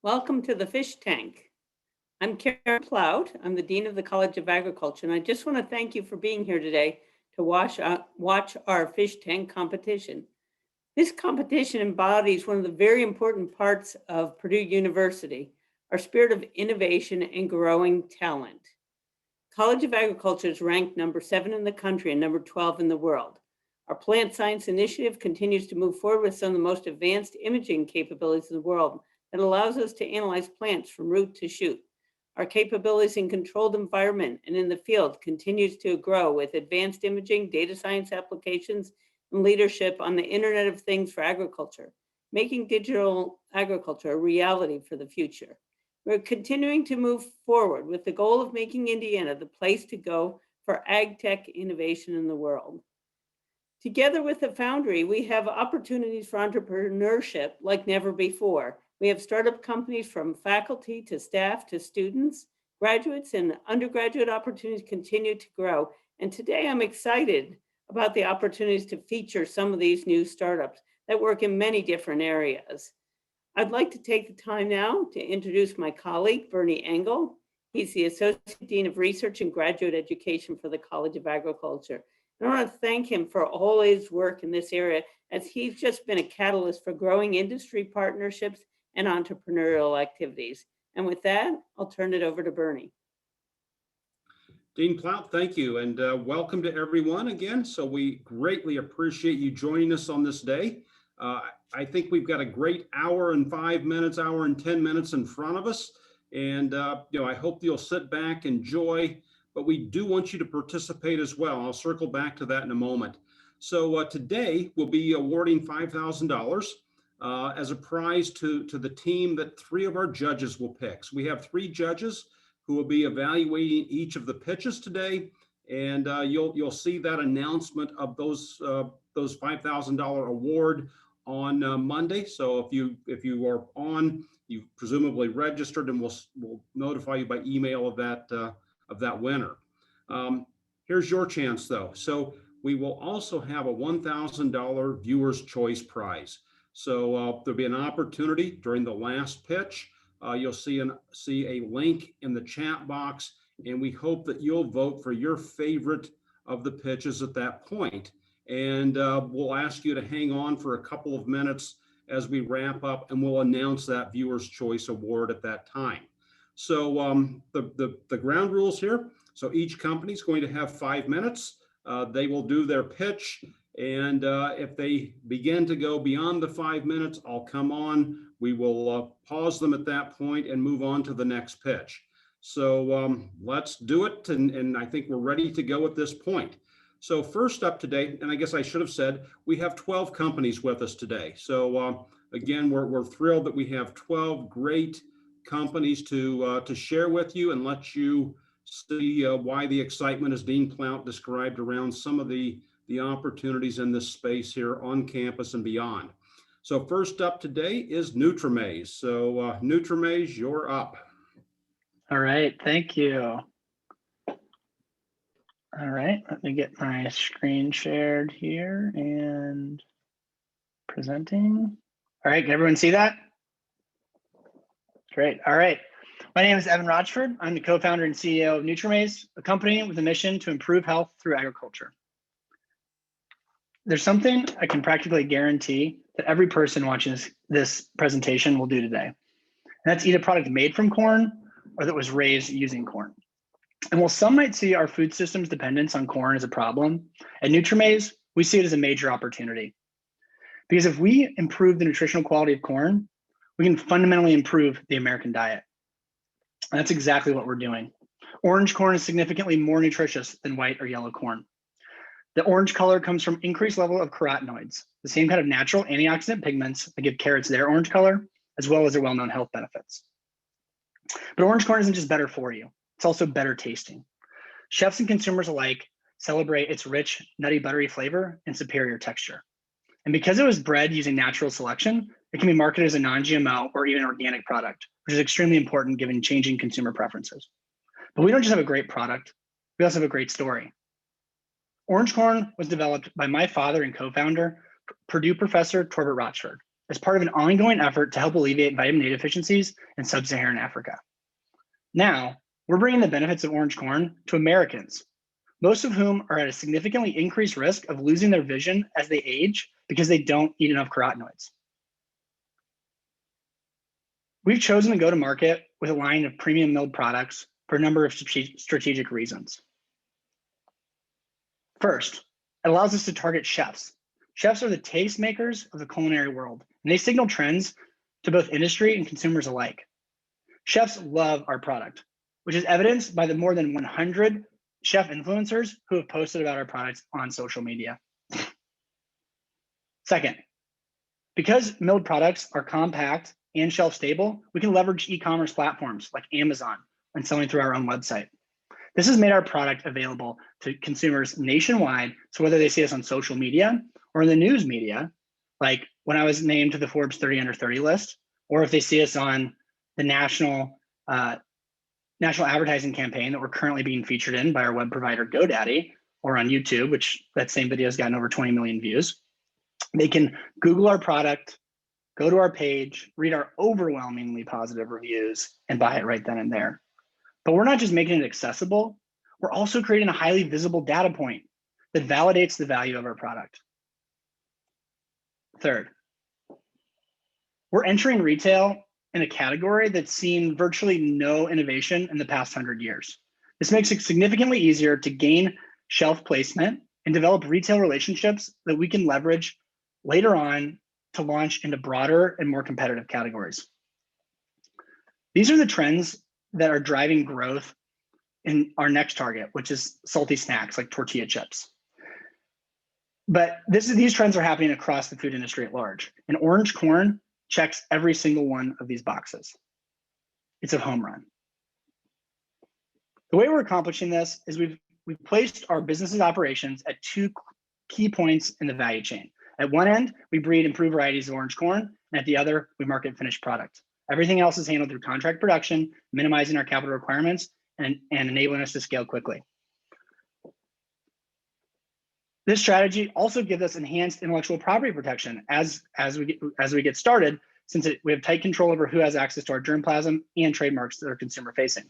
Welcome to the Fish Tank. I'm Karen Plout. I'm the Dean of the College of Agriculture, and I just want to thank you for being here today to watch our fish tank competition. This competition embodies one of the very important parts of Purdue University, our spirit of innovation and growing talent. College of Agriculture is ranked number 7 in the country and number 12 in the world. Our plant science initiative continues to move forward with some of the most advanced imaging capabilities in the world that allows us to analyze plants from root to shoot. Our capabilities in controlled environment and in the field continues to grow with advanced imaging, data science applications, and leadership on the Internet of Things for agriculture, making digital agriculture a reality for the future. We're continuing to move forward with the goal of making Indiana the place to go for ag tech innovation in the world. Together with the Foundry, we have opportunities for entrepreneurship like never before. We have startup companies from faculty to staff to students, graduates, and undergraduate opportunities continue to grow. And today I'm excited about the opportunities to feature some of these new startups that work in many different areas. I'd like to take the time now to introduce my colleague, Bernie Engel. He's the Associate Dean of Research and Graduate Education for the College of Agriculture. And I want to thank him for all his work in this area, as he's just been a catalyst for growing industry partnerships and entrepreneurial activities. And with that, I'll turn it over to Bernie. Dean Plout, thank you, and welcome to everyone again. So we greatly appreciate you joining us on this day. I think we've got a great hour and 5 minutes, hour and 10 minutes in front of us. And, I hope you'll sit back, enjoy, but we do want you to participate as well. I'll circle back to that in a moment. So today we'll be awarding $5,000 as a prize to the team that 3 of our judges will pick. So we have 3 judges who will be evaluating each of the pitches today. And you'll see that announcement of those $5,000 award on Monday. So if you are on, you've presumably registered, and we'll notify you by email of that winner. Here's your chance though. So we will also have a $1,000 viewer's choice prize. So there'll be an opportunity during the last pitch. You'll see a link in the chat box, and we hope that you'll vote for your favorite of the pitches at that point. And we'll ask you to hang on for a couple of minutes as we wrap up, and we'll announce that viewer's choice award at that time. So the ground rules here. So each company is going to have 5 minutes. They will do their pitch. And if they begin to go beyond the 5 minutes, I'll come on. We will pause them at that point and move on to the next pitch. So let's do it. And I think we're ready to go at this point. So first up today, and I guess I should have said, we have 12 companies with us today. So again, we're thrilled that we have 12 great companies to share with you and let you see why the excitement, as Dean Plout described, around some of the opportunities in this space here on campus and beyond. So first up today is Nutramaze. So Nutramaze, you're up. All right, thank you. All right, let me get my screen shared here and presenting. All right, can everyone see that? Great, all right. My name is Evan Rochford. I'm the co-founder and CEO of Nutramaze, a company with a mission to improve health through agriculture. There's something I can practically guarantee that every person watching this presentation will do today. And that's eat a product made from corn or that was raised using corn. And while some might see our food system's dependence on corn as a problem, at Nutramaze, we see it as a major opportunity. Because if we improve the nutritional quality of corn, we can fundamentally improve the American diet. And that's exactly what we're doing. Orange corn is significantly more nutritious than white or yellow corn. The orange color comes from increased level of carotenoids, the same kind of natural antioxidant pigments that give carrots their orange color, as well as their well-known health benefits. But orange corn isn't just better for you, it's also better tasting. Chefs and consumers alike celebrate its rich, nutty, buttery flavor and superior texture. And because it was bred using natural selection, it can be marketed as a non-GMO or even organic product, which is extremely important given changing consumer preferences. But we don't just have a great product, we also have a great story. Orange corn was developed by my father and co-founder, Purdue professor Torbert Rochford. as part of an ongoing effort to help alleviate vitamin D deficiencies in sub-Saharan Africa. Now, we're bringing the benefits of orange corn to Americans, most of whom are at a significantly increased risk of losing their vision as they age because they don't eat enough carotenoids. We've chosen to go to market with a line of premium milled products for a number of strategic reasons. First, it allows us to target chefs. Chefs are the tastemakers of the culinary world, and they signal trends to both industry and consumers alike. Chefs love our product, which is evidenced by the more than 100 chef influencers who have posted about our products on social media. Second, because milled products are compact and shelf stable, we can leverage e-commerce platforms like Amazon and selling through our own website. This has made our product available to consumers nationwide. So whether they see us on social media or in the news media, like when I was named to the Forbes 30 under 30 list, or if they see us on the national advertising campaign that we're currently being featured in by our web provider GoDaddy, or on YouTube, which that same video has gotten over 20 million views. They can Google our product, go to our page, read our overwhelmingly positive reviews, and buy it right then and there. But we're not just making it accessible, we're also creating a highly visible data point that validates the value of our product. Third, we're entering retail in a category that's seen virtually no innovation in the past 100 years. This makes it significantly easier to gain shelf placement and develop retail relationships that we can leverage later on to launch into broader and more competitive categories. These are the trends that are driving growth in our next target, which is salty snacks like tortilla chips. But these trends are happening across the food industry at large, and orange corn checks every single one of these boxes. It's a home run. The way we're accomplishing this is we've placed our business's operations at two key points in the value chain. At one end, we breed improved varieties of orange corn, and at the other, we market finished product. Everything else is handled through contract production, minimizing our capital requirements and enabling us to scale quickly. This strategy also gives us enhanced intellectual property protection as we get started, since we have tight control over who has access to our germplasm and trademarks that are consumer facing.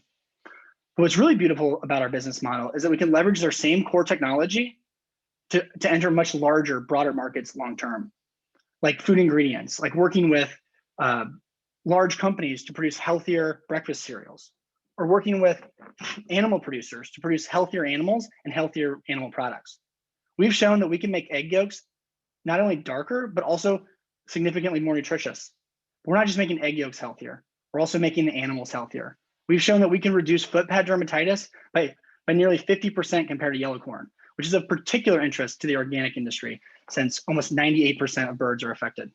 But what's really beautiful about our business model is that we can leverage their same core technology to enter much larger, broader markets long term, like food ingredients, like working with large companies to produce healthier breakfast cereals, or working with animal producers to produce healthier animals and healthier animal products. We've shown that we can make egg yolks not only darker, but also significantly more nutritious. We're not just making egg yolks healthier, we're also making the animals healthier. We've shown that we can reduce foot pad dermatitis by nearly 50% compared to yellow corn, which is of particular interest to the organic industry, since almost 98% of birds are affected.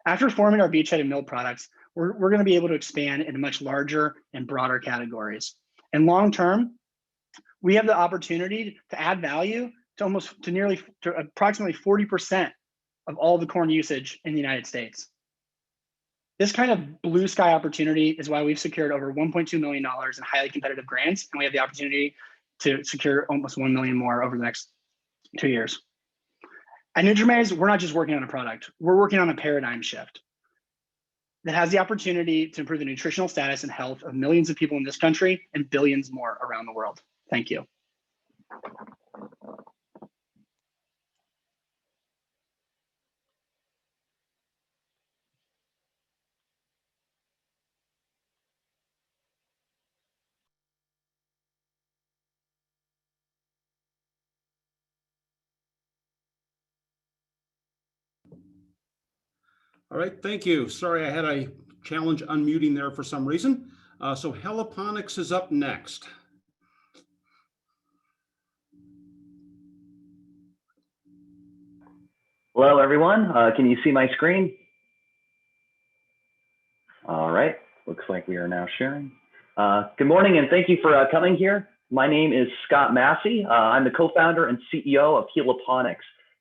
After forming our beachhead and milled products, we're going to be able to expand into much larger and broader categories. And long term, we have the opportunity to add value to approximately 40% of all the corn usage in the United States. This kind of blue sky opportunity is why we've secured over $1.2 million in highly competitive grants, and we have the opportunity to secure almost 1 million more over the next 2 years. At Nutramaze, we're not just working on a product, we're working on a paradigm shift that has the opportunity to improve the nutritional status and health of millions of people in this country and billions more around the world. Thank you. All right, thank you. Sorry, I had a challenge unmuting there for some reason. So Heliponics is up next. Hello, everyone. Can you see my screen? All right, looks like we are now sharing. Good morning, and thank you for coming here. My name is Scott Massey. I'm the co-founder and CEO of Heliponics,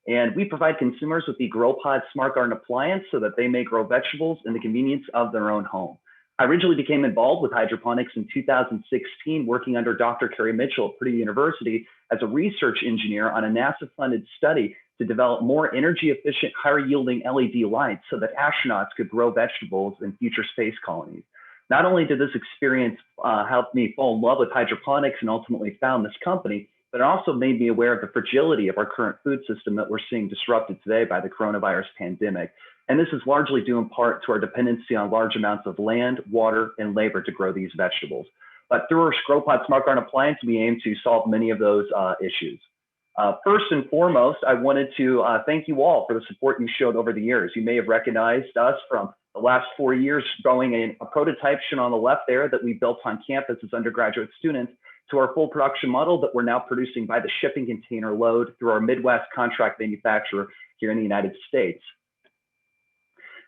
and we provide consumers with the GrowPod Smart Garden appliance so that they may grow vegetables in the convenience of their own home. I originally became involved with hydroponics in 2016, working under Dr. Kerry Mitchell at Purdue University as a research engineer on a NASA-funded study to develop more energy efficient, higher yielding LED lights so that astronauts could grow vegetables in future space colonies. Not only did this experience help me fall in love with hydroponics and ultimately found this company, but it also made me aware of the fragility of our current food system that we're seeing disrupted today by the coronavirus pandemic. And this is largely due in part to our dependency on large amounts of land, water, and labor to grow these vegetables. But through our GrowPod Smart Garden appliance, we aim to solve many of those issues. First and foremost, I wanted to thank you all for the support you showed over the years. You may have recognized us from the last 4 years growing a prototype shown on the left there that we built on campus as undergraduate students to our full production model that we're now producing by the shipping container load through our Midwest contract manufacturer here in the United States.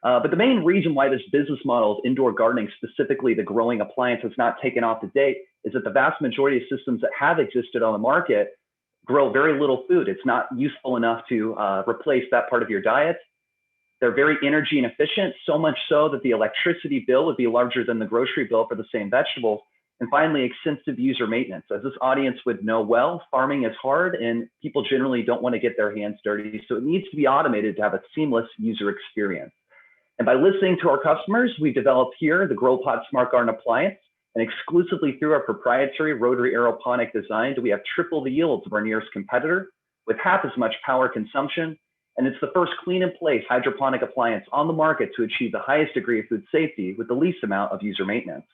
But the main reason why this business model of indoor gardening, specifically the growing appliance, has not taken off to date is that the vast majority of systems that have existed on the market grow very little food. It's not useful enough to replace that part of your diet. They're very energy inefficient, so much so that the electricity bill would be larger than the grocery bill for the same vegetables. And finally, extensive user maintenance. As this audience would know well, farming is hard and people generally don't want to get their hands dirty. So it needs to be automated to have a seamless user experience. And by listening to our customers, we developed here the GrowPod Smart Garden appliance. And exclusively through our proprietary rotary aeroponic design, do we have triple the yields of our nearest competitor with half as much power consumption. And it's the first clean in place hydroponic appliance on the market to achieve the highest degree of food safety with the least amount of user maintenance.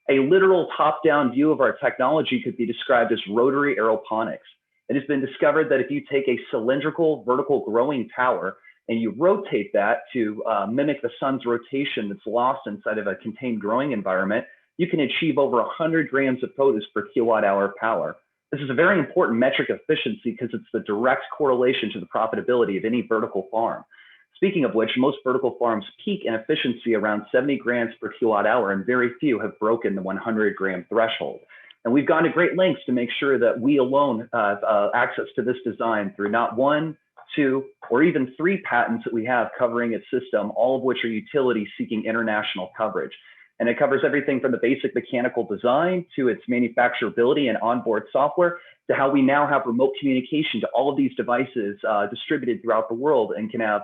A literal top-down view of our technology could be described as rotary aeroponics. It has been discovered that if you take a cylindrical vertical growing tower and you rotate that to mimic the sun's rotation that's lost inside of a contained growing environment, you can achieve over 100 grams of produce per kilowatt hour power. This is a very important metric of efficiency because it's the direct correlation to the profitability of any vertical farm. Speaking of which, most vertical farms peak in efficiency around 70 grams per kilowatt hour, and very few have broken the 100 gram threshold. And we've gone to great lengths to make sure that we alone have access to this design through not 1, 2, or even 3 patents that we have covering its system, all of which are utilities seeking international coverage. And it covers everything from the basic mechanical design to its manufacturability and onboard software to how we now have remote communication to all of these devices distributed throughout the world and can have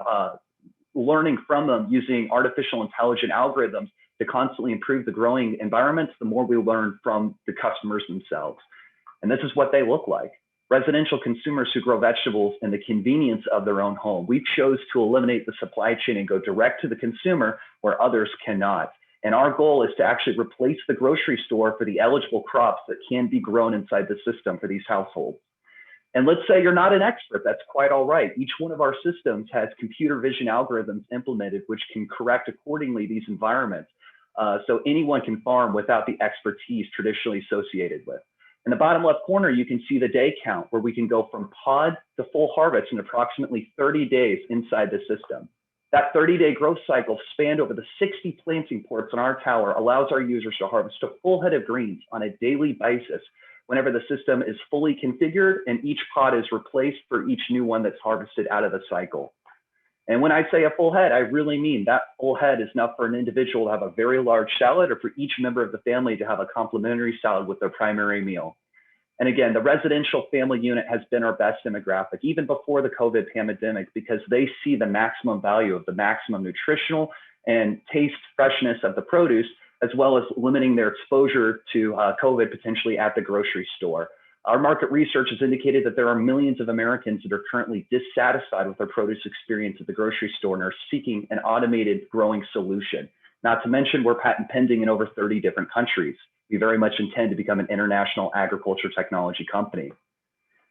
learning from them using artificial intelligent algorithms to constantly improve the growing environments, the more we learn from the customers themselves. And this is what they look like. Residential consumers who grow vegetables in the convenience of their own home. We chose to eliminate the supply chain and go direct to the consumer where others cannot. And our goal is to actually replace the grocery store for the eligible crops that can be grown inside the system for these households. And let's say you're not an expert, that's quite all right. Each one of our systems has computer vision algorithms implemented which can correct accordingly these environments. So anyone can farm without the expertise traditionally associated with. In the bottom left corner, you can see the day count where we can go from pod to full harvest in approximately 30 days inside the system. That 30-day growth cycle spanned over the 60 planting ports on our tower allows our users to harvest a full head of greens on a daily basis whenever the system is fully configured and each pod is replaced for each new one that's harvested out of the cycle. And when I say a full head, I really mean that full head is enough for an individual to have a very large salad or for each member of the family to have a complimentary salad with their primary meal. And again, the residential family unit has been our best demographic, even before the COVID pandemic, because they see the maximum value of the maximum nutritional and taste freshness of the produce, as well as limiting their exposure to COVID potentially at the grocery store. Our market research has indicated that there are millions of Americans that are currently dissatisfied with their produce experience at the grocery store and are seeking an automated growing solution. Not to mention, we're patent pending in over 30 different countries. We very much intend to become an international agriculture technology company.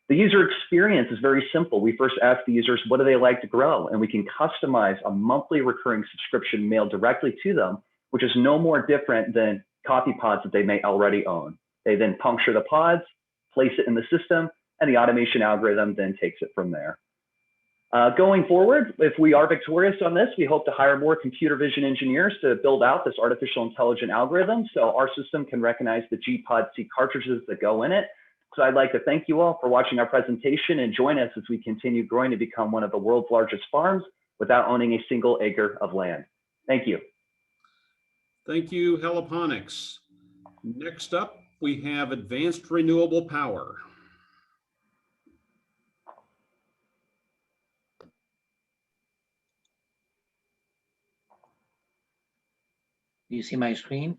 The user experience is very simple. We first ask the users, what do they like to grow? And we can customize a monthly recurring subscription mailed directly to them, which is no more different than coffee pods that they may already own. They then puncture the pods, place it in the system, and the automation algorithm then takes it from there. Going forward, if we are victorious on this, we hope to hire more computer vision engineers to build out this artificial intelligent algorithm so our system can recognize the G-Pod C cartridges that go in it. So I'd like to thank you all for watching our presentation and join us as we continue growing to become one of the world's largest farms without owning a single acre of land. Thank you. Thank you, Heliponics. Next up, we have advanced renewable power. Do you see my screen?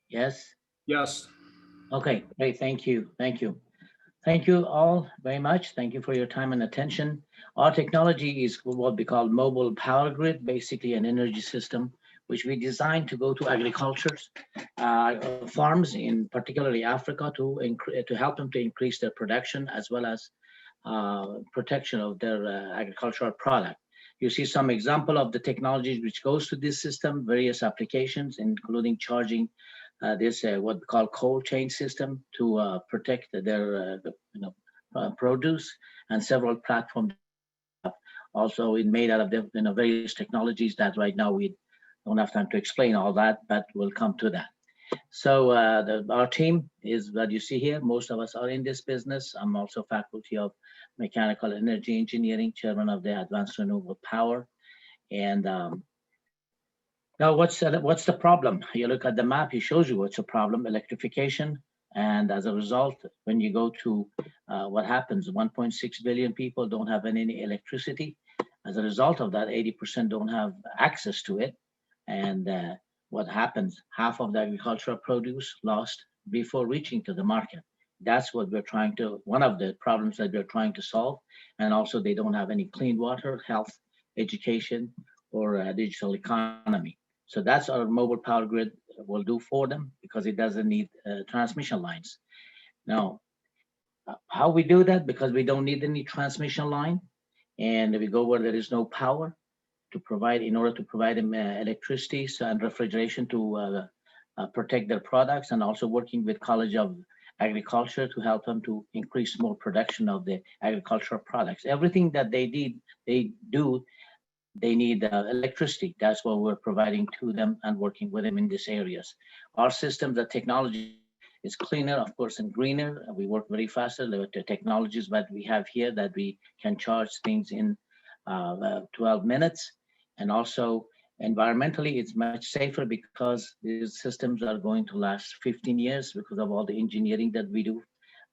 Yes? Yes. Okay, great, thank you, thank you. Thank you all very much. Thank you for your time and attention. Our technology is what we call mobile power grid, basically an energy system, which we designed to go to agricultures, farms in particularly Africa to help them to increase their production as well as protection of their agricultural product. You see some example of the technologies which goes to this system, various applications, including charging this what we call cold chain system to protect their produce, and several platforms also made out of the various technologies that right now we don't have time to explain all that, but we'll come to that. So our team is what you see here. Most of us are in this business. I'm also faculty of mechanical energy engineering, chairman of the Advanced Renewable Power. And now what's the problem? You look at the map, it shows you what's the problem, electrification. And as a result, when you go to what happens, 1.6 billion people don't have any electricity. As a result of that, 80% don't have access to it. And what happens? Half of the agricultural produce lost before reaching to the market. That's what we're trying to, one of the problems that we're trying to solve. And also they don't have any clean water, health, education, or digital economy. So that's our mobile power grid will do for them because it doesn't need transmission lines. Now, how we do that? Because we don't need any transmission line, and we go where there is no power to provide, in order to provide them electricity and refrigeration to protect their products, and also working with College of Agriculture to help them to increase more production of the agricultural products. Everything that they need, they need electricity. That's what we're providing to them and working with them in these areas. Our systems, the technology is cleaner, of course, and greener. We work very faster. The technologies that we have here that we can charge things in 12 minutes. And also environmentally, it's much safer because these systems are going to last 15 years because of all the engineering that we do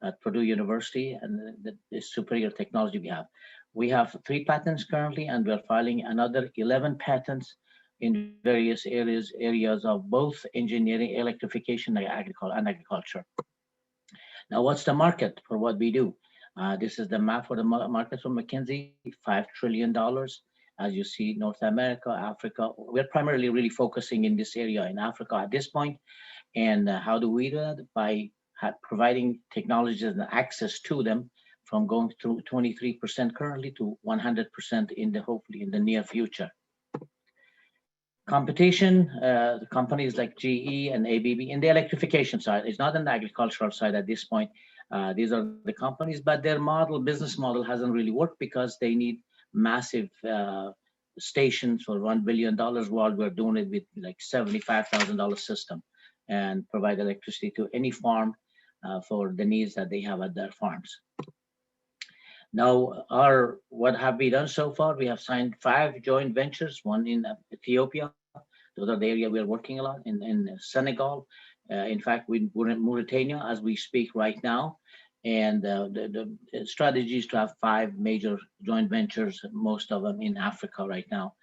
at Purdue University and the superior technology we have. We have 3 patents currently, and we're filing another 11 patents in various areas of both engineering, electrification, and agriculture. Now, what's the market for what we do? This is the map for the market from McKinsey, $5 trillion. As you see, North America, Africa, we're primarily really focusing in this area in Africa at this point. And how do we do that? By providing technologies and access to them, from going through 23% currently to 100% hopefully in the near future. Competition, the companies like GE and ABB in the electrification side, it's not in the agricultural side at this point. These are the companies, but their business model hasn't really worked because they need massive stations for $1 billion while we're doing it with like $75,000 system and provide electricity to any farm for the needs that they have at their farms. Now, what have we done so far? We have signed 5 joint ventures, one in Ethiopia. Those are the area we're working a lot in Senegal. In fact, we're in Mauritania as we speak right now. And the strategy is to have 5 major joint ventures, most of them in Africa right now.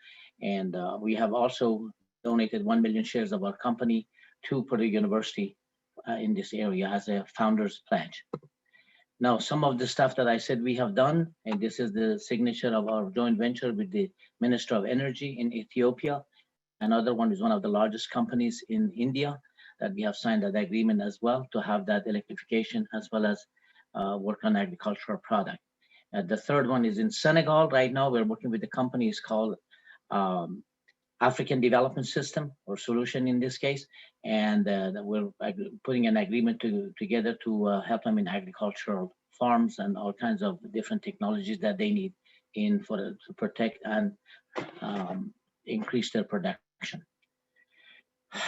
And we have also donated 1 million shares of our company to Purdue University in this area as a founder's pledge. Now, some of the stuff that I said we have done, and this is the signature of our joint venture with the Minister of Energy in Ethiopia. Another one is one of the largest companies in India that we have signed that agreement as well to have that electrification as well as work on agricultural product. The third one is in Senegal. Right now, we're working with the company is called African Development System or Solution in this case. And we're putting an agreement together to help them in agricultural farms and all kinds of different technologies that they need to protect and increase their production.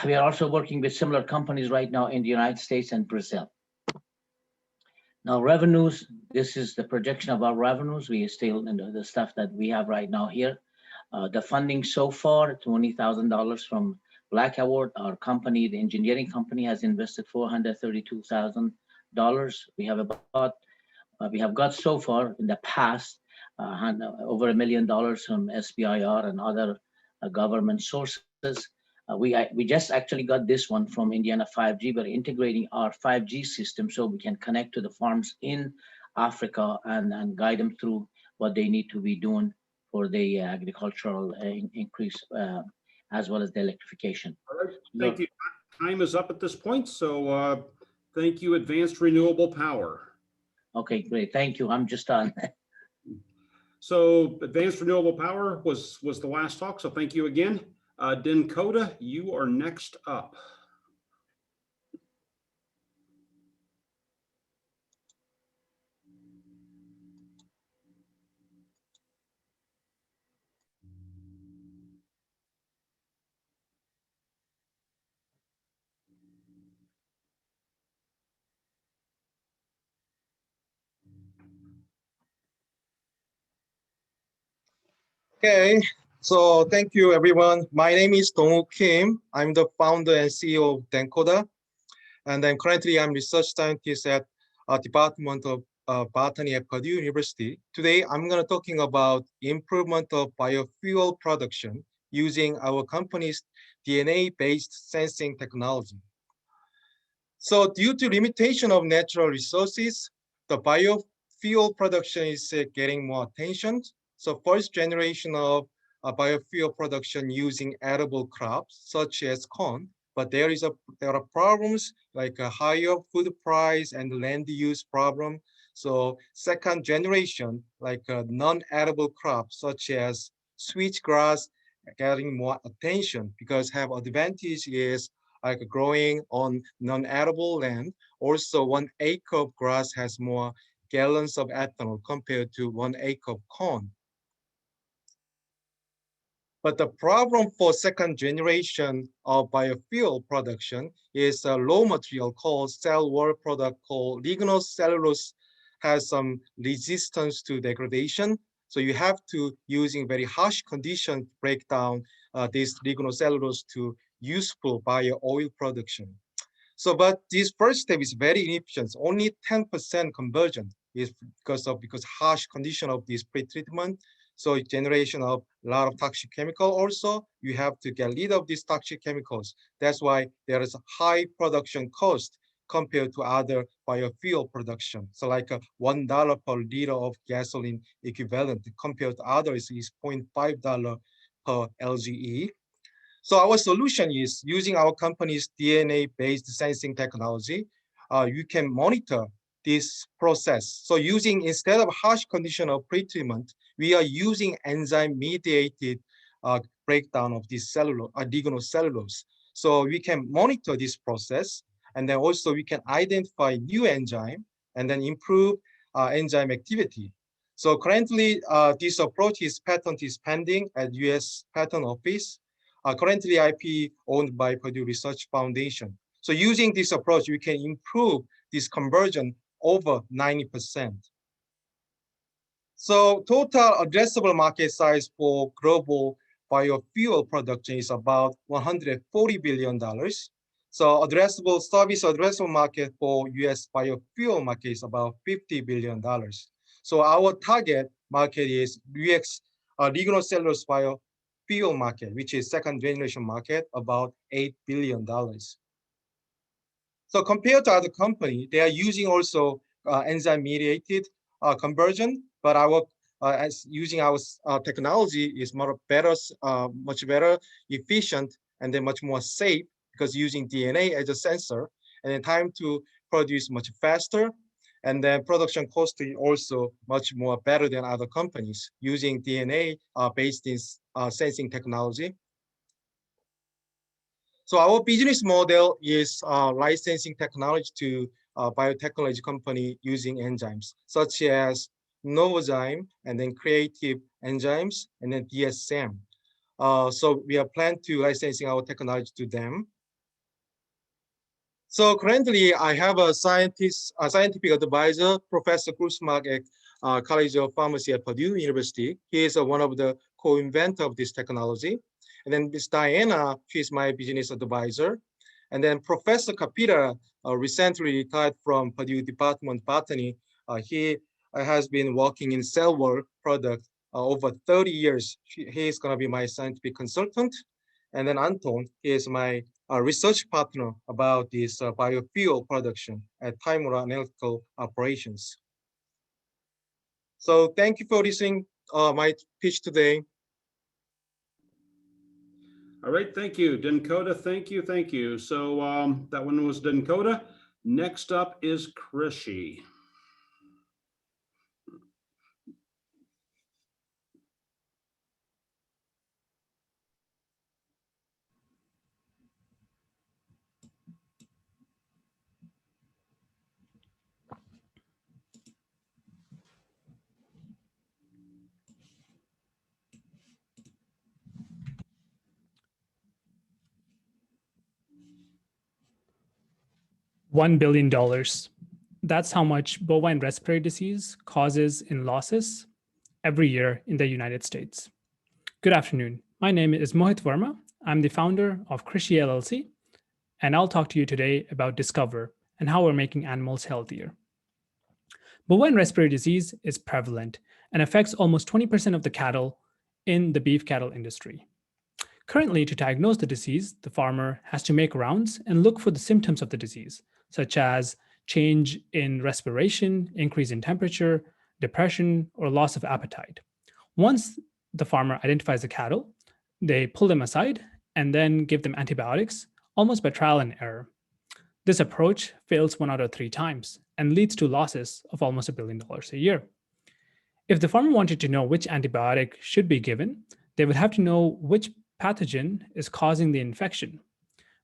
We are also working with similar companies right now in the United States and Brazil. Now, revenues, this is the projection of our revenues. We still, the stuff that we have right now here. The funding so far, $20,000 from Black Award. Our company, the engineering company, has invested $432,000. We have got so far in the past over $1 million from SBIR and other government sources. We just actually got this one from Indiana 5G. We're integrating our 5G system so we can connect to the farms in Africa and guide them through what they need to be doing for the agricultural increase as well as the electrification. All right, thank you. Time is up at this point, so thank you, Advanced Renewable Power. Okay, great. Thank you. I'm just done. So Advanced Renewable Power was the last talk, so thank you again. Dakota, you are next up. Okay, so thank you everyone. My name is Dong-Woo Kim. I'm the founder and CEO of Dankoda, and I'm research scientist at Department of Botany at Purdue University. Today, I'm going to talking about improvement of biofuel production using our company's DNA-based sensing technology. So due to limitation of natural resources, the biofuel production is getting more attention. So first generation of biofuel production using edible crops such as corn, but there are problems like a higher food price and land use problem. So second generation, like non-edible crops such as switchgrass, getting more attention because have advantage is like growing on non-edible land. Also, 1 acre of grass has more gallons of ethanol compared to 1 acre of corn. But the problem for second generation of biofuel production is a raw material called cell wall product called lignocellulose has some resistance to degradation. So you have to using very harsh conditions to break down this lignocellulose to useful bio oil production. So, but this first step is very inefficient. Only 10% conversion is because harsh condition of this pretreatment. So generation of a lot of toxic chemical. Also, you have to get rid of these toxic chemicals. That's why there is a high production cost compared to other biofuel production. So like $1 per liter of gasoline equivalent compared to others is $0.5 per LGE. So our solution is using our company's DNA-based sensing technology. You can monitor this process. So using, instead of harsh condition of pretreatment, we are using enzyme-mediated breakdown of this lignocellulose. So we can monitor this process, and then also we can identify new enzyme and then improve enzyme activity. So currently, this approach patent is pending at US Patent Office. Currently IP owned by Purdue Research Foundation. So using this approach, we can improve this conversion over 90%. So total addressable market size for global biofuel production is about $140 billion. So service addressable market for US biofuel market is about $50 billion. So our target market is US lignocellulose biofuel market, which is second generation market, about $8 billion. So compared to other company, they are using also enzyme mediated conversion, but as using our technology is much better, efficient, and then much more safe because using DNA as a sensor, and then time to produce much faster, and then production cost is also much more better than other companies using DNA based in sensing technology. So our business model is licensing technology to biotechnology company using enzymes such as Novozyme and then Creative Enzymes and then DSM. So we are planning to licensing our technology to them. So currently I have a scientific advisor, Professor Krusmark at College of Pharmacy at Purdue University. He is one of the co-inventor of this technology. And then Ms. Diana, she's my business advisor. And then Professor Kapita recently retired from Purdue Department of Botany. He has been working in cell wall product over 30 years. He is going to be my scientific consultant. And then Anton, he is my research partner about this biofuel production at Taimura Analytical Operations. So thank you for listening my pitch today. All right, thank you, Dankota. Thank you, thank you. So that one was Dankota. Next up is Krishi. $1 billion. That's how much bovine respiratory disease causes in losses every year in the United States. Good afternoon. My name is Mohit Verma. I'm the founder of Krishi LLC, and I'll talk to you today about Discover and how we're making animals healthier. Bovine respiratory disease is prevalent and affects almost 20% of the cattle in the beef cattle industry. Currently, to diagnose the disease, the farmer has to make rounds and look for the symptoms of the disease, such as change in respiration, increase in temperature, depression, or loss of appetite. Once the farmer identifies the cattle, they pull them aside and then give them antibiotics, almost by trial and error. This approach fails 1 out of 3 times and leads to losses of almost $1 billion a year. If the farmer wanted to know which antibiotic should be given, they would have to know which pathogen is causing the infection.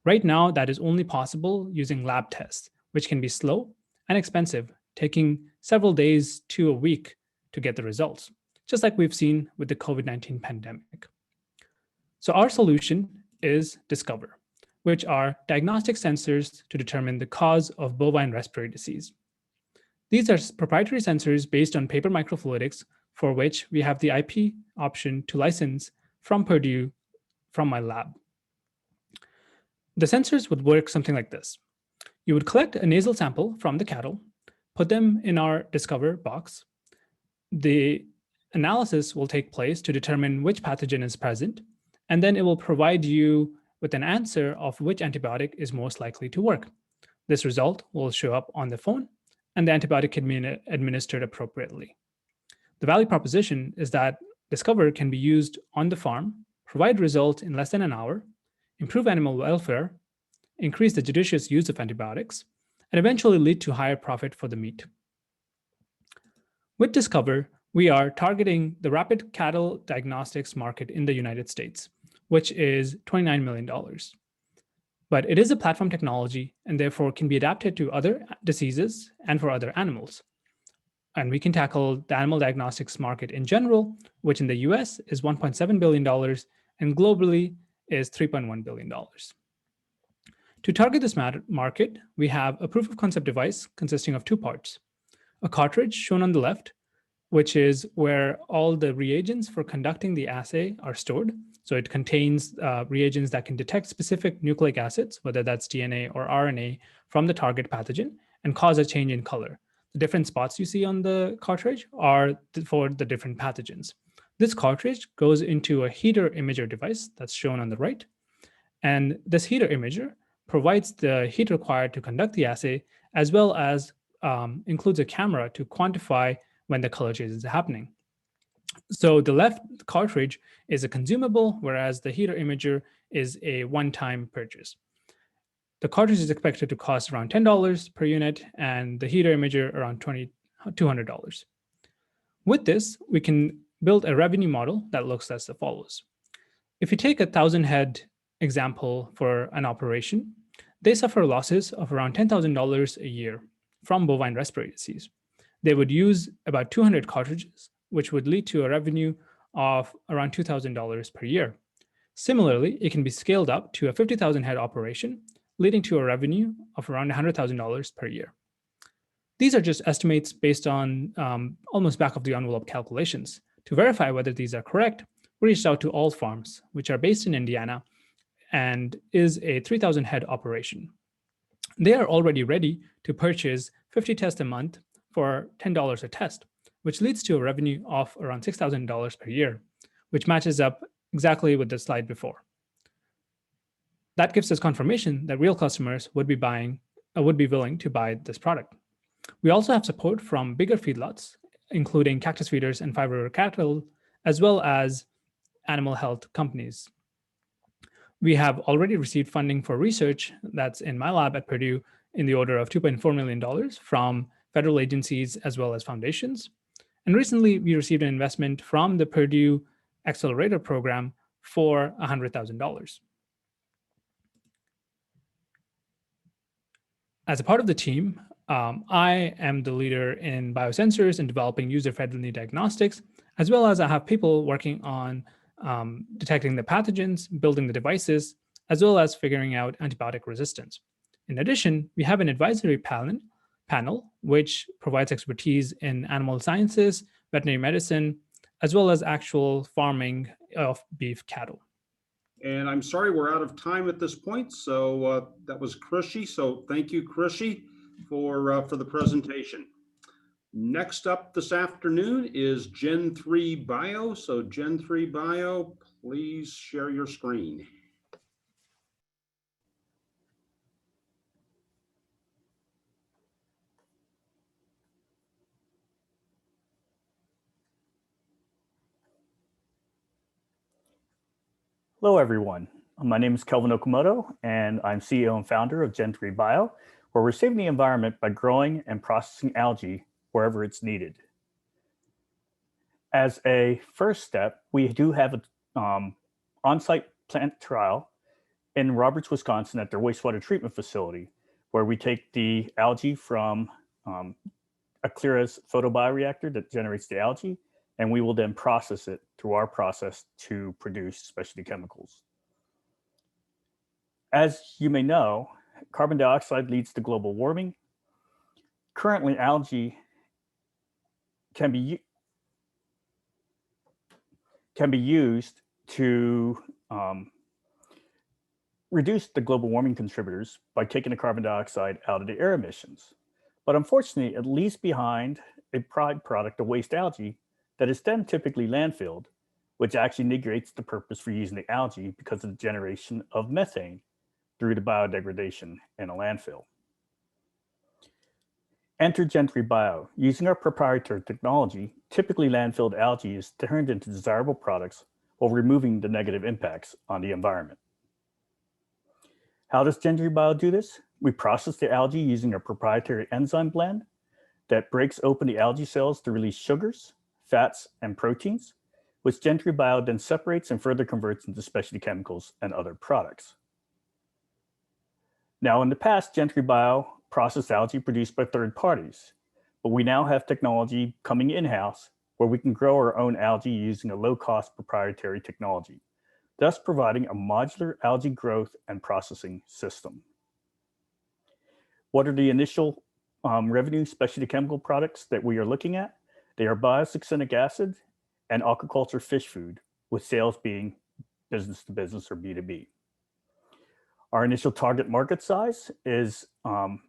Right now, that is only possible using lab tests, which can be slow and expensive, taking several days to a week to get the results, just like we've seen with the COVID-19 pandemic. So our solution is Discover, which are diagnostic sensors to determine the cause of bovine respiratory disease. These are proprietary sensors based on paper microfluidics, for which we have the IP option to license from Purdue from my lab. The sensors would work something like this. You would collect a nasal sample from the cattle, put them in our Discover box. The analysis will take place to determine which pathogen is present, and then it will provide you with an answer of which antibiotic is most likely to work. This result will show up on the phone, and the antibiotic can be administered appropriately. The value proposition is that Discover can be used on the farm, provide results in less than an hour, improve animal welfare, increase the judicious use of antibiotics, and eventually lead to higher profit for the meat. With Discover, we are targeting the rapid cattle diagnostics market in the United States, which is $29 million. But it is a platform technology and therefore can be adapted to other diseases and for other animals. And we can tackle the animal diagnostics market in general, which in the US is $1.7 billion and globally is $3.1 billion. To target this market, we have a proof of concept device consisting of 2 parts. A cartridge shown on the left, which is where all the reagents for conducting the assay are stored. So it contains reagents that can detect specific nucleic acids, whether that's DNA or RNA, from the target pathogen and cause a change in color. The different spots you see on the cartridge are for the different pathogens. This cartridge goes into a heater imager device that's shown on the right. And this heater imager provides the heat required to conduct the assay, as well as includes a camera to quantify when the color change is happening. So the left cartridge is a consumable, whereas the heater imager is a one-time purchase. The cartridge is expected to cost around $10 per unit, and the heater imager around $200. With this, we can build a revenue model that looks as follows. If you take a 1,000 head example for an operation, they suffer losses of around $10,000 a year from bovine respiratory disease. They would use about 200 cartridges, which would lead to a revenue of around $2,000 per year. Similarly, it can be scaled up to a 50,000 head operation, leading to a revenue of around $100,000 per year. These are just estimates based on almost back of the envelope calculations. To verify whether these are correct, we reached out to all farms, which are based in Indiana and is a 3,000 head operation. They are already ready to purchase 50 tests a month for $10 a test. which leads to a revenue of around $6,000 per year, which matches up exactly with the slide before. That gives us confirmation that real customers would be willing to buy this product. We also have support from bigger feedlots, including cactus feeders and Five River Cattle, as well as animal health companies. We have already received funding for research that's in my lab at Purdue in the order of $2.4 million from federal agencies as well as foundations. And recently, we received an investment from the Purdue Accelerator Program for $100,000. As a part of the team, I am the leader in biosensors and developing user-friendly diagnostics, as well as I have people working on detecting the pathogens, building the devices, as well as figuring out antibiotic resistance. In addition, we have an advisory panel, which provides expertise in animal sciences, veterinary medicine, as well as actual farming of beef cattle. And I'm sorry, we're out of time at this point. So that was Krishi. So thank you, Krishi, for the presentation. Next up this afternoon is Gen 3 Bio. So Gen 3 Bio, please share your screen. Hello, everyone. My name is Kelvin Okamoto, and I'm CEO and founder of Gen 3 Bio, where we're saving the environment by growing and processing algae wherever it's needed. As a first step, we do have an on-site plant trial in Roberts, Wisconsin at their wastewater treatment facility, where we take the algae from a Cleara's photobioreactor that generates the algae, and we will then process it through our process to produce specialty chemicals. As you may know, carbon dioxide leads to global warming. Currently, algae can be used to reduce the global warming contributors by taking the carbon dioxide out of the air emissions. But unfortunately, it leaves behind a byproduct of waste algae that is then typically landfilled, which actually negates the purpose for using the algae because of the generation of methane through the biodegradation in a landfill. Enter Gen 3 Bio. Using our proprietary technology, typically landfilled algae is turned into desirable products while removing the negative impacts on the environment. How does Gen 3 Bio do this? We process the algae using a proprietary enzyme blend that breaks open the algae cells to release sugars, fats, and proteins, which Gen 3 Bio then separates and further converts into specialty chemicals and other products. Now, in the past, Gen 3 Bio processed algae produced by third parties, but we now have technology coming in-house where we can grow our own algae using a low-cost proprietary technology, thus providing a modular algae growth and processing system. What are the initial revenue specialty chemical products that we are looking at? They are biosuccinic acid and aquaculture fish food, with sales being business to business or B2B. Our initial target market size is about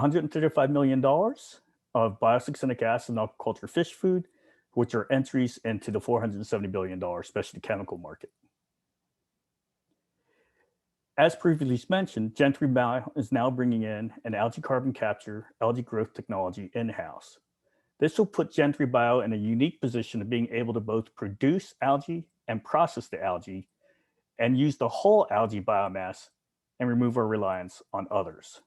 $135 million of biosuccinic acid and aquaculture fish food, which are entries into the $470 billion specialty chemical market. As previously mentioned, Gen 3 Bio is now bringing in an algae carbon capture, algae growth technology in-house. This will put Gen 3 Bio in a unique position of being able to both produce algae and process the algae and use the whole algae biomass and remove our reliance on others.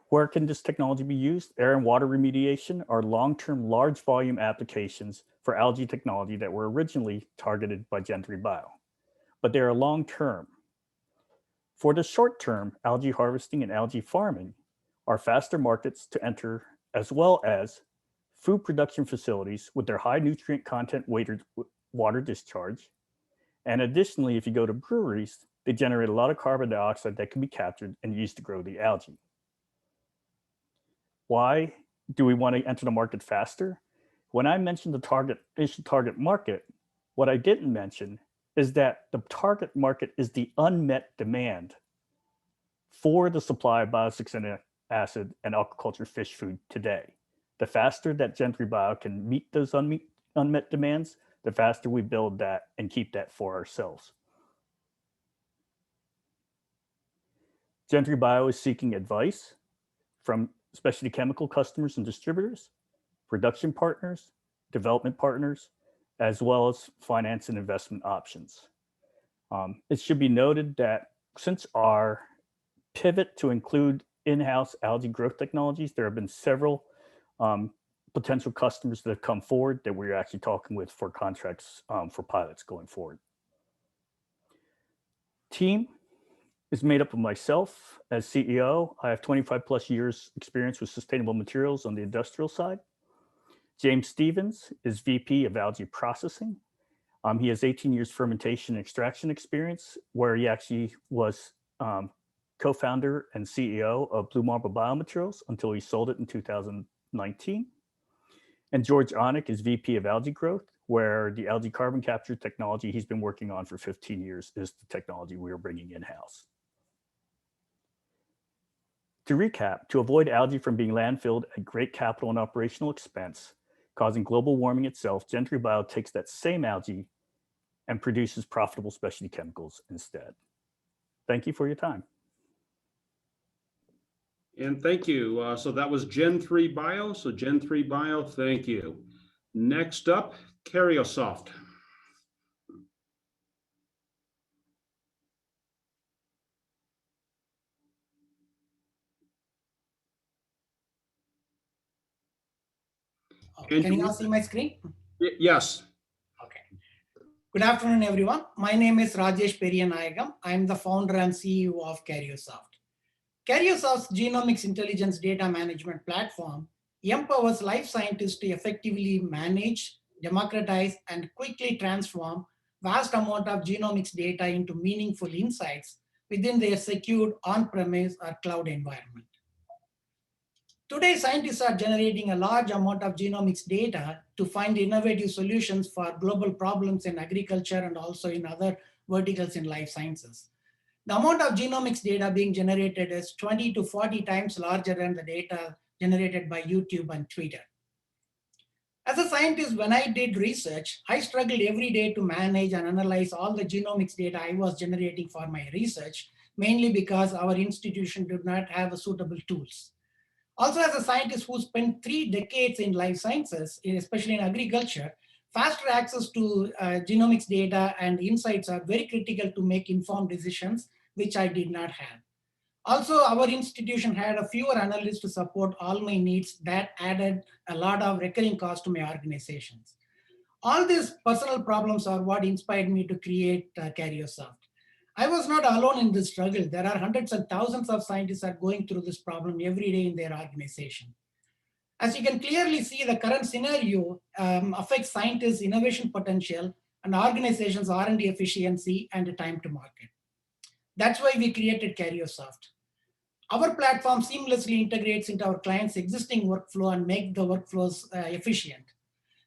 Where can this technology be used? Air and water remediation are long-term, large volume applications for algae technology that were originally targeted by Gen 3 Bio, but they are long-term. For the short-term, algae harvesting and algae farming are faster markets to enter, as well as food production facilities with their high nutrient content weighted water discharge. And additionally, if you go to breweries, they generate a lot of carbon dioxide that can be captured and used to grow the algae. Why do we want to enter the market faster? When I mentioned the initial target market, what I didn't mention is that the target market is the unmet demand for the supply of biosuccinic acid and aquaculture fish food today. The faster that Gentry Bio can meet those unmet demands, the faster we build that and keep that for ourselves. Gentry Bio is seeking advice from specialty chemical customers and distributors, production partners, development partners, as well as finance and investment options. It should be noted that since our pivot to include in-house algae growth technologies, there have been several potential customers that have come forward that we're actually talking with for contracts for pilots going forward. Team is made up of myself as CEO. I have 25 plus years experience with sustainable materials on the industrial side. James Stevens is VP of algae processing. He has 18 years fermentation and extraction experience, where he actually was co-founder and CEO of Blue Marble Biomaterials until he sold it in 2019. And George Onick is VP of algae growth, where the algae carbon capture technology he's been working on for 15 years is the technology we are bringing in-house. To recap, to avoid algae from being landfilled at great capital and operational expense, causing global warming itself, Gentry Bio takes that same algae and produces profitable specialty chemicals instead. Thank you for your time. And thank you. So that was Gen3 Bio. So Gen3 Bio, thank you. Next up, Cariosoft. Can you now see my screen? Yes. Okay. Good afternoon, everyone. My name is Rajesh Periyanayagam. I'm the founder and CEO of Cariosoft. Cariosoft's genomics intelligence data management platform empowers life scientists to effectively manage, democratize, and quickly transform vast amount of genomics data into meaningful insights within their secured on-premise or cloud environment. Today, scientists are generating a large amount of genomics data to find innovative solutions for global problems in agriculture and also in other verticals in life sciences. The amount of genomics data being generated is 20 to 40 times larger than the data generated by YouTube and Twitter. As a scientist, when I did research, I struggled every day to manage and analyze all the genomics data I was generating for my research, mainly because our institution did not have suitable tools. Also, as a scientist who spent 3 decades in life sciences, especially in agriculture, faster access to genomics data and insights are very critical to make informed decisions, which I did not have. Also, our institution had a fewer analysts to support all my needs. That added a lot of recurring costs to my organizations. All these personal problems are what inspired me to create Cariosoft. I was not alone in this struggle. There are hundreds and thousands of scientists are going through this problem every day in their organization. As you can clearly see, the current scenario affects scientists' innovation potential and organizations' R&D efficiency and time to market. That's why we created Cariosoft. Our platform seamlessly integrates into our clients' existing workflow and make the workflows efficient.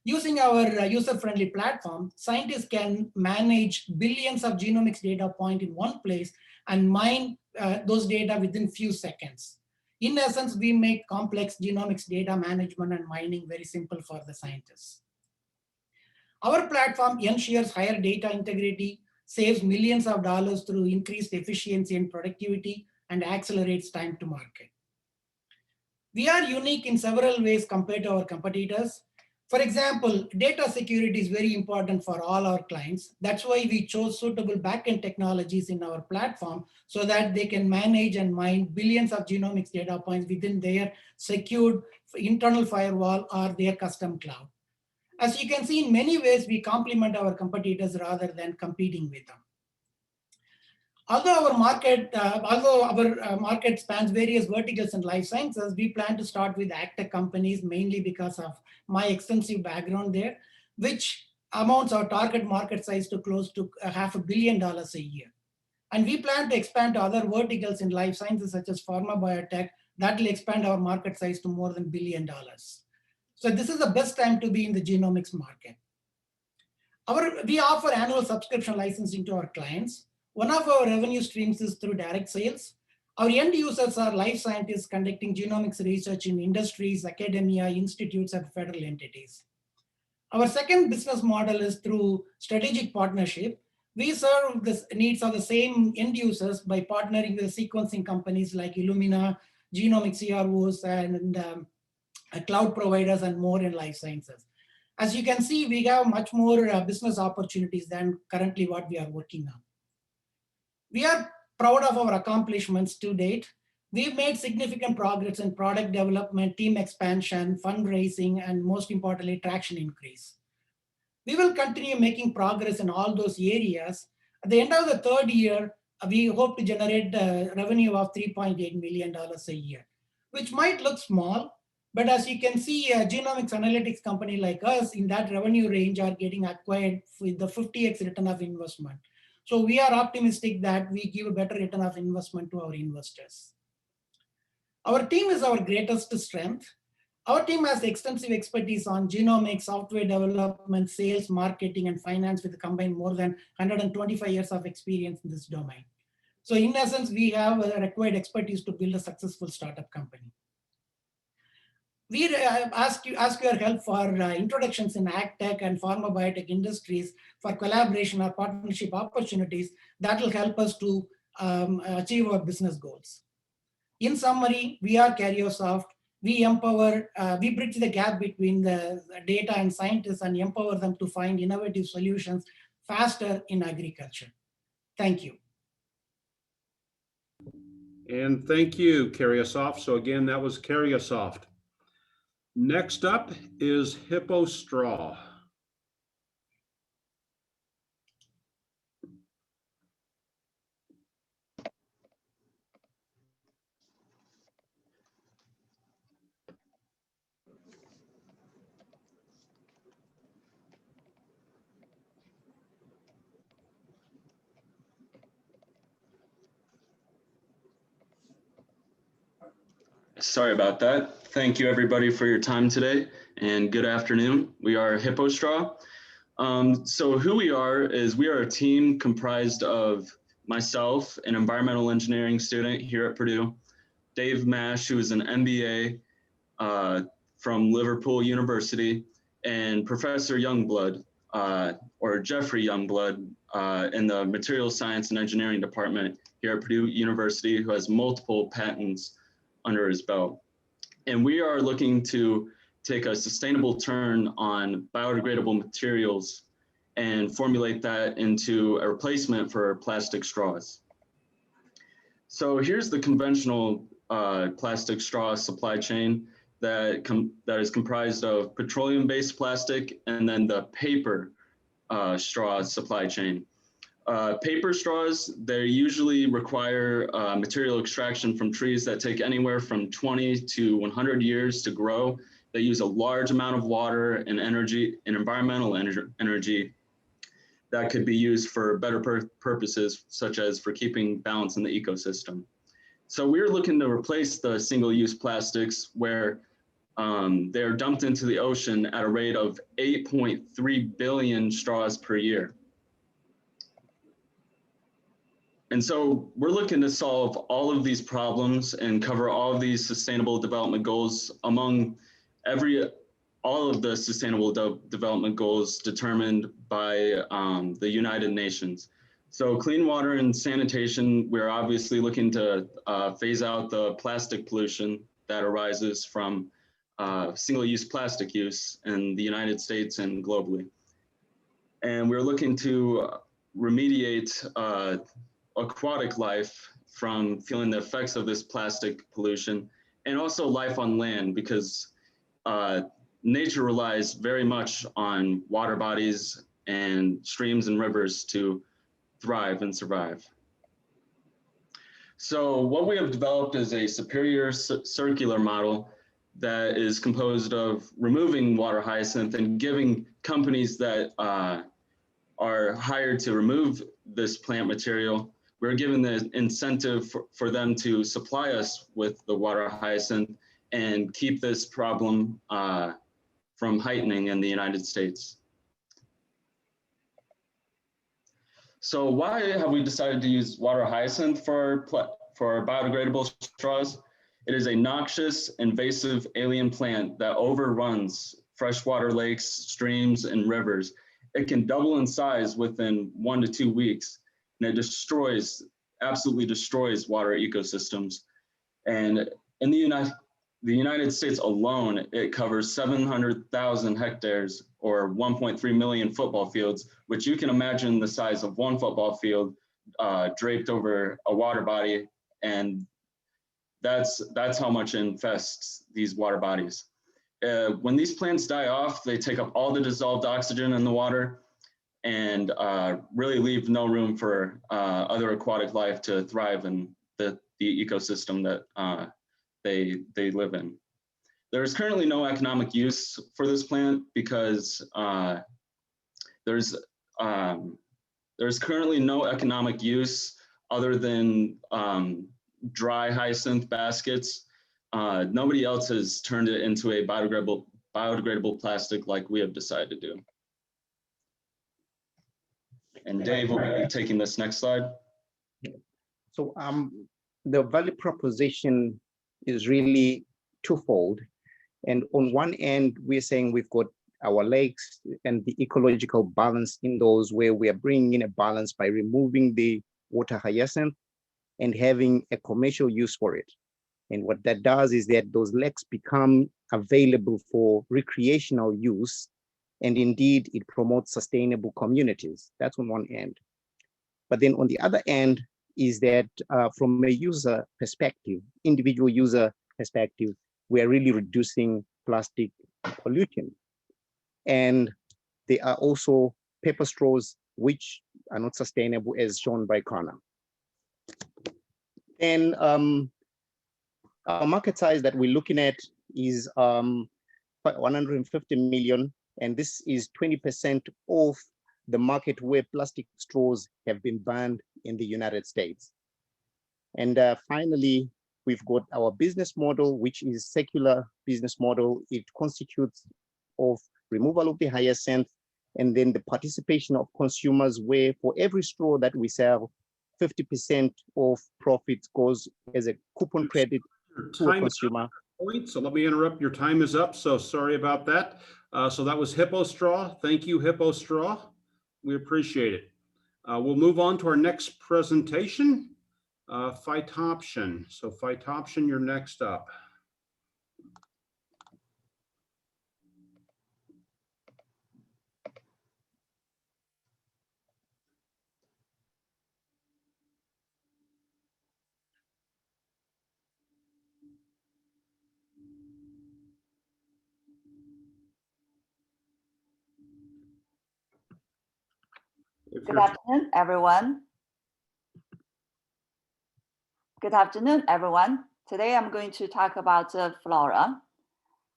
Using our user-friendly platform, scientists can manage billions of genomics data points in one place and mine those data within few seconds. In essence, we make complex genomics data management and mining very simple for the scientists. Our platform ensures higher data integrity, saves millions of dollars through increased efficiency and productivity, and accelerates time to market. We are unique in several ways compared to our competitors. For example, data security is very important for all our clients. That's why we chose suitable backend technologies in our platform so that they can manage and mine billions of genomics data points within their secured internal firewall or their custom cloud. As you can see, in many ways, we complement our competitors rather than competing with them. Although our market spans various verticals in life sciences, we plan to start with agtech companies mainly because of my extensive background there, which amounts our target market size to close to $500 million a year. And we plan to expand to other verticals in life sciences such as pharma biotech that will expand our market size to more than $1 billion. So this is the best time to be in the genomics market. We offer annual subscription licensing to our clients. One of our revenue streams is through direct sales. Our end users are life scientists conducting genomics research in industries, academia, institutes, and federal entities. Our second business model is through strategic partnership. We serve the needs of the same end users by partnering with sequencing companies like Illumina, genomic CROs, and cloud providers, and more in life sciences. As you can see, we have much more business opportunities than currently what we are working on. We are proud of our accomplishments to date. We've made significant progress in product development, team expansion, fundraising, and most importantly, traction increase. We will continue making progress in all those areas. At the end of the third year, we hope to generate a revenue of $3.8 million a year, which might look small, but as you can see, a genomics analytics company like us in that revenue range are getting acquired with the 50x return of investment. So we are optimistic that we give a better return of investment to our investors. Our team is our greatest strength. Our team has extensive expertise on genomics, software development, sales, marketing, and finance with combined more than 125 years of experience in this domain. So in essence, we have a required expertise to build a successful startup company. We ask your help for introductions in ag tech and pharma biotech industries for collaboration or partnership opportunities that will help us to achieve our business goals. In summary, we are Cariosoft. We empower, we bridge the gap between the data and scientists and empower them to find innovative solutions faster in agriculture. Thank you. And thank you, Cariosoft. So again, that was Cariosoft. Next up is Hippo Straw. Sorry about that. Thank you everybody for your time today and good afternoon. We are Hippo Straw. So who we are is we are a team comprised of myself, an environmental engineering student here at Purdue, Dave Mash, who is an MBA from Liverpool University, and Professor Youngblood, or Jeffrey Youngblood, in the Materials Science and Engineering Department here at Purdue University, who has multiple patents under his belt. And we are looking to take a sustainable turn on biodegradable materials and formulate that into a replacement for plastic straws. So here's the conventional plastic straw supply chain that is comprised of petroleum-based plastic and then the paper straw supply chain. Paper straws, they usually require material extraction from trees that take anywhere from 20 to 100 years to grow. They use a large amount of water and energy and environmental energy that could be used for better purposes, such as for keeping balance in the ecosystem. So we're looking to replace the single-use plastics where they're dumped into the ocean at a rate of 8.3 billion straws per year. And so we're looking to solve all of these problems and cover all of these sustainable development goals among all of the sustainable development goals determined by the United Nations. So clean water and sanitation, we're obviously looking to phase out the plastic pollution that arises from single-use plastic use in the United States and globally. And we're looking to remediate aquatic life from feeling the effects of this plastic pollution, and also life on land, because nature relies very much on water bodies and streams and rivers to thrive and survive. So what we have developed is a superior circular model that is composed of removing water hyacinth and giving companies that are hired to remove this plant material, we're given the incentive for them to supply us with the water hyacinth and keep this problem from heightening in the United States. So why have we decided to use water hyacinth for for our biodegradable straws. It is a noxious, invasive alien plant that overruns freshwater lakes, streams, and rivers. It can double in size within 1 to 2 weeks, and it absolutely destroys water ecosystems. And in the United States alone, it covers 700,000 hectares or 1.3 million football fields, which you can imagine the size of one football field draped over a water body. And that's how much it infests these water bodies. When these plants die off, they take up all the dissolved oxygen in the water and really leave no room for other aquatic life to thrive in the ecosystem that they live in. There's currently no economic use for this plant because there's currently no economic use other than dry hyacinth baskets. Nobody else has turned it into a biodegradable plastic like we have decided to do. And Dave will be taking this next slide. So the value proposition is really twofold. And on one end, we're saying we've got our lakes and the ecological balance in those, where we are bringing in a balance by removing the water hyacinth and having a commercial use for it. And what that does is that those lakes become available for recreational use. And indeed, it promotes sustainable communities. That's on one end. But then on the other end is that from a user perspective, individual user perspective, we are really reducing plastic pollution. And there are also paper straws which are not sustainable, as shown by Connor. And our market size that we're looking at is 150 million, and this is 20% of the market where plastic straws have been banned in the United States. And finally, we've got our business model, which is circular business model. It constitutes of removal of the hyacinth and then the participation of consumers, where for every straw that we sell, 50% of profits goes as a coupon credit to a consumer. So let me interrupt. Your time is up. So sorry about that. So that was Hippo Straw. Thank you, Hippo Straw. We appreciate it. We'll move on to our next presentation, Phytoption. So Phytoption, you're next up. Good afternoon, everyone. Good afternoon, everyone. Today, I'm going to talk about flora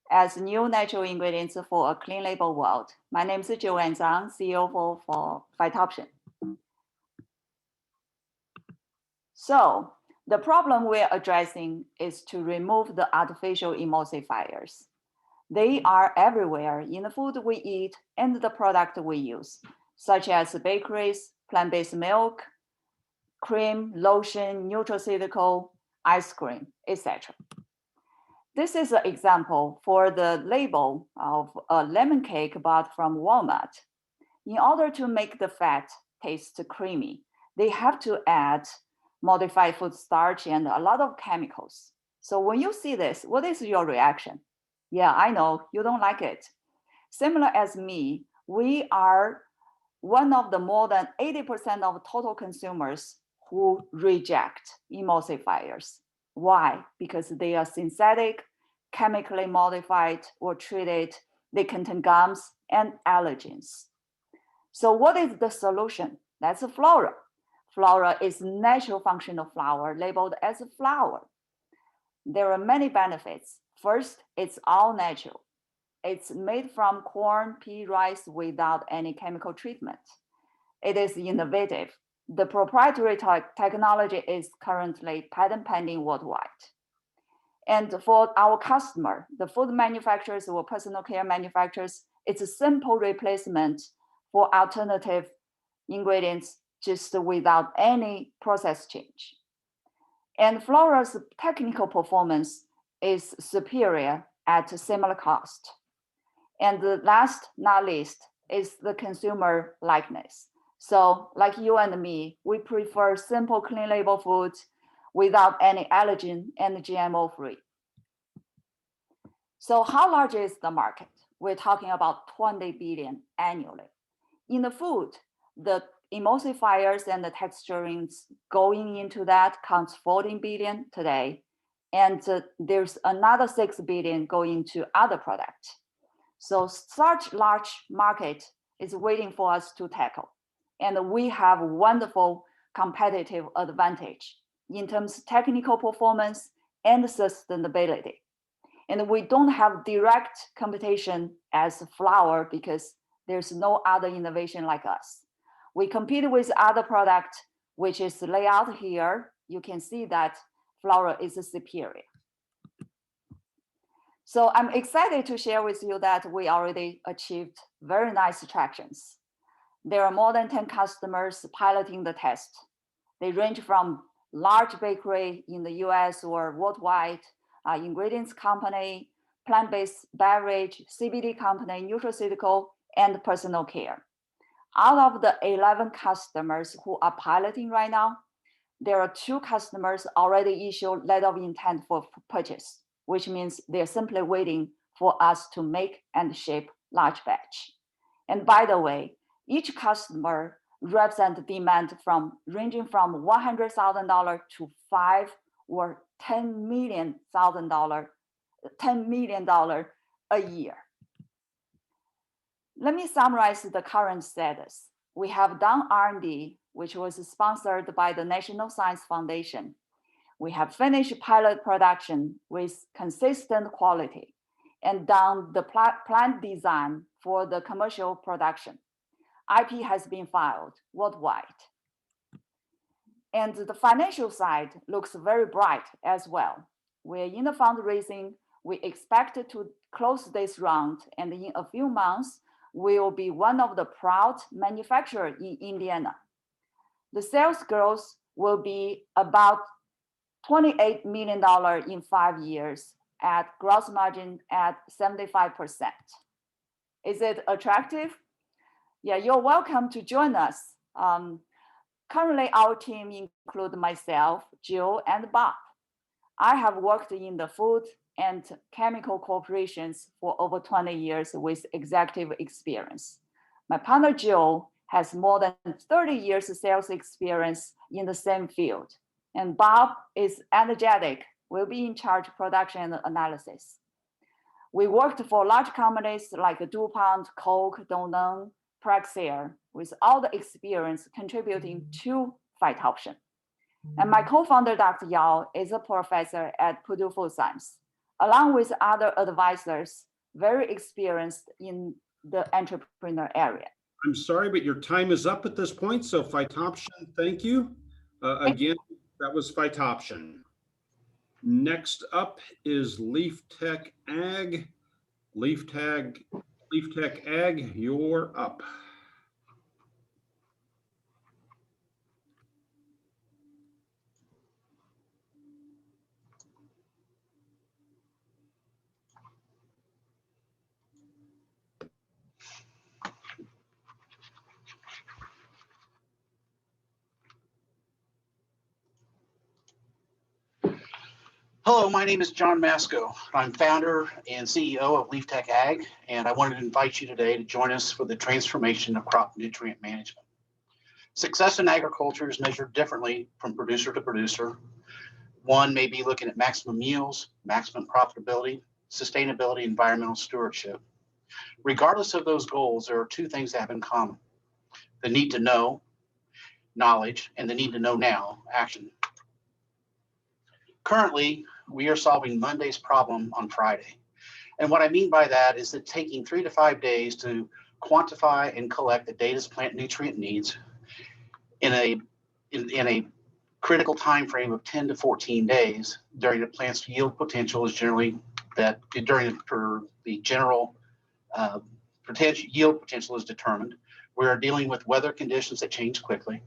as new natural ingredients for a clean label world. My name is Joanne Zhang, CEO for Phytoption. So the problem we're addressing is to remove the artificial emulsifiers. They are everywhere in the food we eat and the product we use, such as bakeries, plant-based milk, cream, lotion, nutraceutical, ice cream, etc. This is an example for the label of a lemon cake bought from Walmart. In order to make the fat taste creamy, they have to add modified food starch and a lot of chemicals. So when you see this, what is your reaction? Yeah, I know, you don't like it. Similar as me, we are one of the more than 80% of total consumers who reject emulsifiers. Why? Because they are synthetic, chemically modified or treated, they contain gums and allergens. So what is the solution? That's a flora. Flora is natural functional flour labeled as a flour. There are many benefits. First, it's all natural. It's made from corn, pea, rice without any chemical treatment. It is innovative. The proprietary technology is currently patent pending worldwide. And for our customer, the food manufacturers or personal care manufacturers, it's a simple replacement for alternative ingredients just without any process change. And Flora's technical performance is superior at a similar cost. And the last not least is the consumer likeness. So like you and me, we prefer simple clean label foods without any allergen and GMO free. So how large is the market? We're talking about 20 billion annually. In the food, the emulsifiers and the texturants going into that counts 14 billion today. And there's another 6 billion going to other products. So such large market is waiting for us to tackle. And we have wonderful competitive advantage in terms of technical performance and sustainability. And we don't have direct competition as flour because there's no other innovation like us. We compete with other products, which is laid out here. You can see that flour is superior. So I'm excited to share with you that we already achieved very nice tractions. There are more than 10 customers piloting the test. They range from large bakery in the US or worldwide, ingredients company, plant-based beverage, CBD company, nutraceutical, and personal care. Out of the 11 customers who are piloting right now, there are 2 customers already issued letter of intent for purchase, which means they're simply waiting for us to make and ship large batch. And by the way, each customer represents demand ranging from $100,000 to $5 or $10 million a year. Let me summarize the current status. We have done R&D, which was sponsored by the National Science Foundation. We have finished pilot production with consistent quality and done the plant design for the commercial production. IP has been filed worldwide. And the financial side looks very bright as well. We're in the fundraising. We expect to close this round, and in a few months, we will be one of the proud manufacturers in Indiana. The sales growth will be about $28 million in 5 years at gross margin at 75%. Is it attractive? Yeah, you're welcome to join us. Currently, our team includes myself, Jill, and Bob. I have worked in the food and chemical corporations for over 20 years with executive experience. My partner, Jill, has more than 30 years of sales experience in the same field. And Bob is energetic, will be in charge of production and analysis. We worked for large companies like DuPont, Coke, Danone, Praxair, with all the experience contributing to Phytoption. And my co-founder, Dr. Yao, is a professor at Purdue Food Science, along with other advisors, very experienced in the entrepreneur area. I'm sorry, but your time is up at this point. So Phytoption, thank you. Again, that was Phytoption. Next up is Leaf Tech Ag. Leaf Tech Ag, you're up. Hello, my name is John Masco. I'm founder and CEO of Leaf Tech Ag, and I wanted to invite you today to join us for the transformation of crop nutrient management. Success in agriculture is measured differently from producer to producer. One may be looking at maximum yields, maximum profitability, sustainability, environmental stewardship. Regardless of those goals, there are 2 things that have in common: the need to know, knowledge, and the need to know now, action. Currently, we are solving Monday's problem on Friday. And what I mean by that is that taking 3 to 5 days to quantify and collect the data's plant nutrient needs in a critical time frame of 10 to 14 days during the plant's yield potential is generally that for the general potential yield potential is determined. We are dealing with weather conditions that change quickly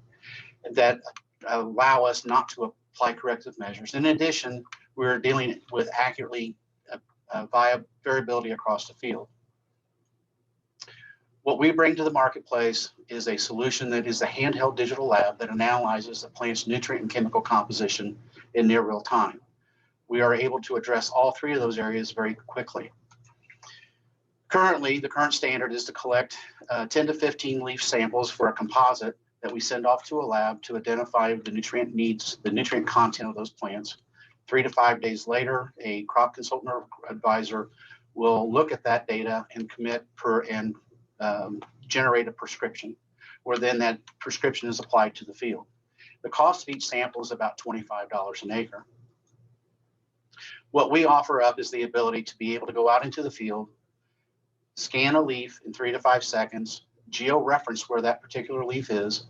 that allow us not to apply corrective measures. In addition, we're dealing with accurately via variability across the field. What we bring to the marketplace is a solution that is a handheld digital lab that analyzes the plant's nutrient and chemical composition in near real time. We are able to address all three of those areas very quickly. Currently, the current standard is to collect 10 to 15 leaf samples for a composite that we send off to a lab to identify the nutrient needs, the nutrient content of those plants. 3 to 5 days later, a crop consultant or advisor will look at that data and commit and generate a prescription, where then that prescription is applied to the field. The cost of each sample is about $25 an acre. What we offer up is the ability to be able to go out into the field, scan a leaf in 3 to 5 seconds, geo-reference where that particular leaf is,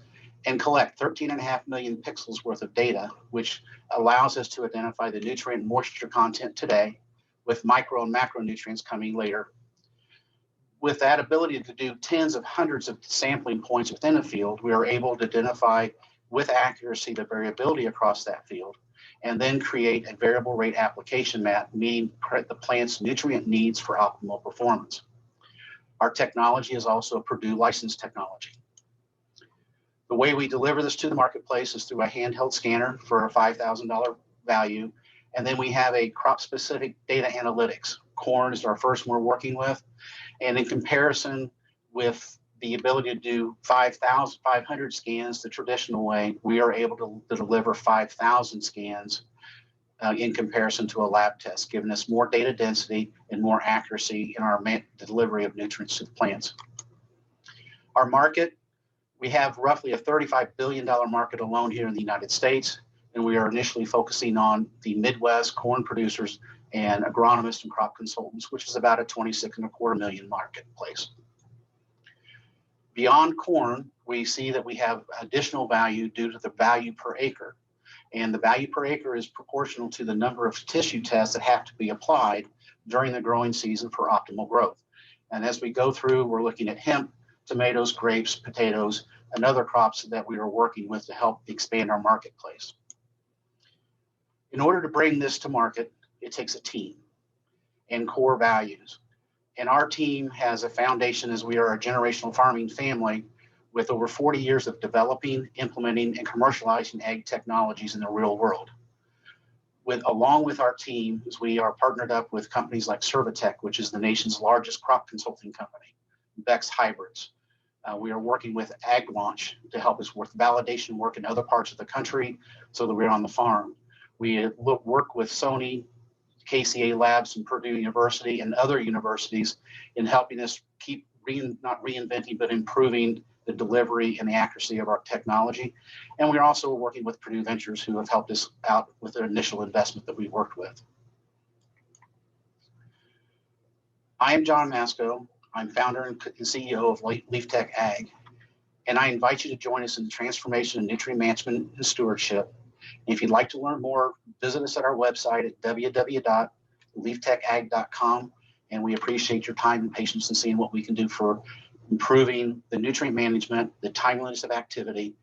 and collect 13.5 million pixels worth of data, which allows us to identify the nutrient and moisture content today, with micro and macronutrients coming later. With that ability to do tens of hundreds of sampling points within a field, we are able to identify with accuracy the variability across that field, and then create a variable rate application map, meeting the plant's nutrient needs for optimal performance. Our technology is also Purdue licensed technology. The way we deliver this to the marketplace is through a handheld scanner for a $5,000 value, and then we have a crop-specific data analytics. Corn is our first one we're working with, and in comparison with the ability to do 500 scans the traditional way, we are able to deliver 5,000 scans in comparison to a lab test, giving us more data density and more accuracy in our delivery of nutrients to the plants. Our market, we have roughly a $35 billion market alone here in the United States, and we are initially focusing on the Midwest corn producers and agronomists and crop consultants, which is about a 26.25 million marketplace. Beyond corn, we see that we have additional value due to the value per acre. And the value per acre is proportional to the number of tissue tests that have to be applied during the growing season for optimal growth. And as we go through, we're looking at hemp, tomatoes, grapes, potatoes, and other crops that we are working with to help expand our marketplace. In order to bring this to market, it takes a team and core values. And our team has a foundation, as we are a generational farming family with over 40 years of developing, implementing, and commercializing ag technologies in the real world. Along with our team, as we are partnered up with companies like Servitech, which is the nation's largest crop consulting company, Beck's Hybrids. We are working with Ag Launch to help us with validation work in other parts of the country so that we're on the farm. We work with Sony, KCA Labs, and Purdue University, and other universities in helping us keep not reinventing, but improving the delivery and the accuracy of our technology. And we're also working with Purdue Ventures, who have helped us out with their initial investment that we worked with. I am John Masco. I'm founder and CEO of LeafTech Ag, and I invite you to join us in the transformation of nutrient management and stewardship. If you'd like to learn more, visit us at our website at www.leaftechag.com, and we appreciate your time and patience in seeing what we can do for improving the nutrient management, the timeliness of activity,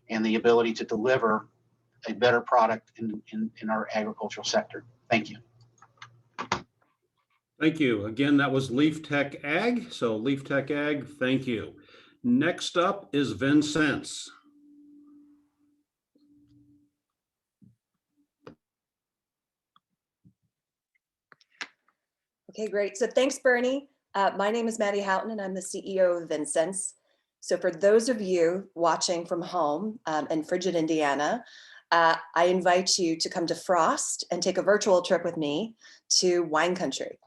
and the ability to deliver a better product in our agricultural sector. Thank you. Thank you. Again, that was LeafTech Ag. So LeafTech Ag, thank you. Next up is Vincennes. Okay, great. So thanks, Bernie. My name is Maddie Houghton, and I'm the CEO of Vincennes. So for those of you watching from home in frigid Indiana, I invite you to come to Frost and take a virtual trip with me to wine country.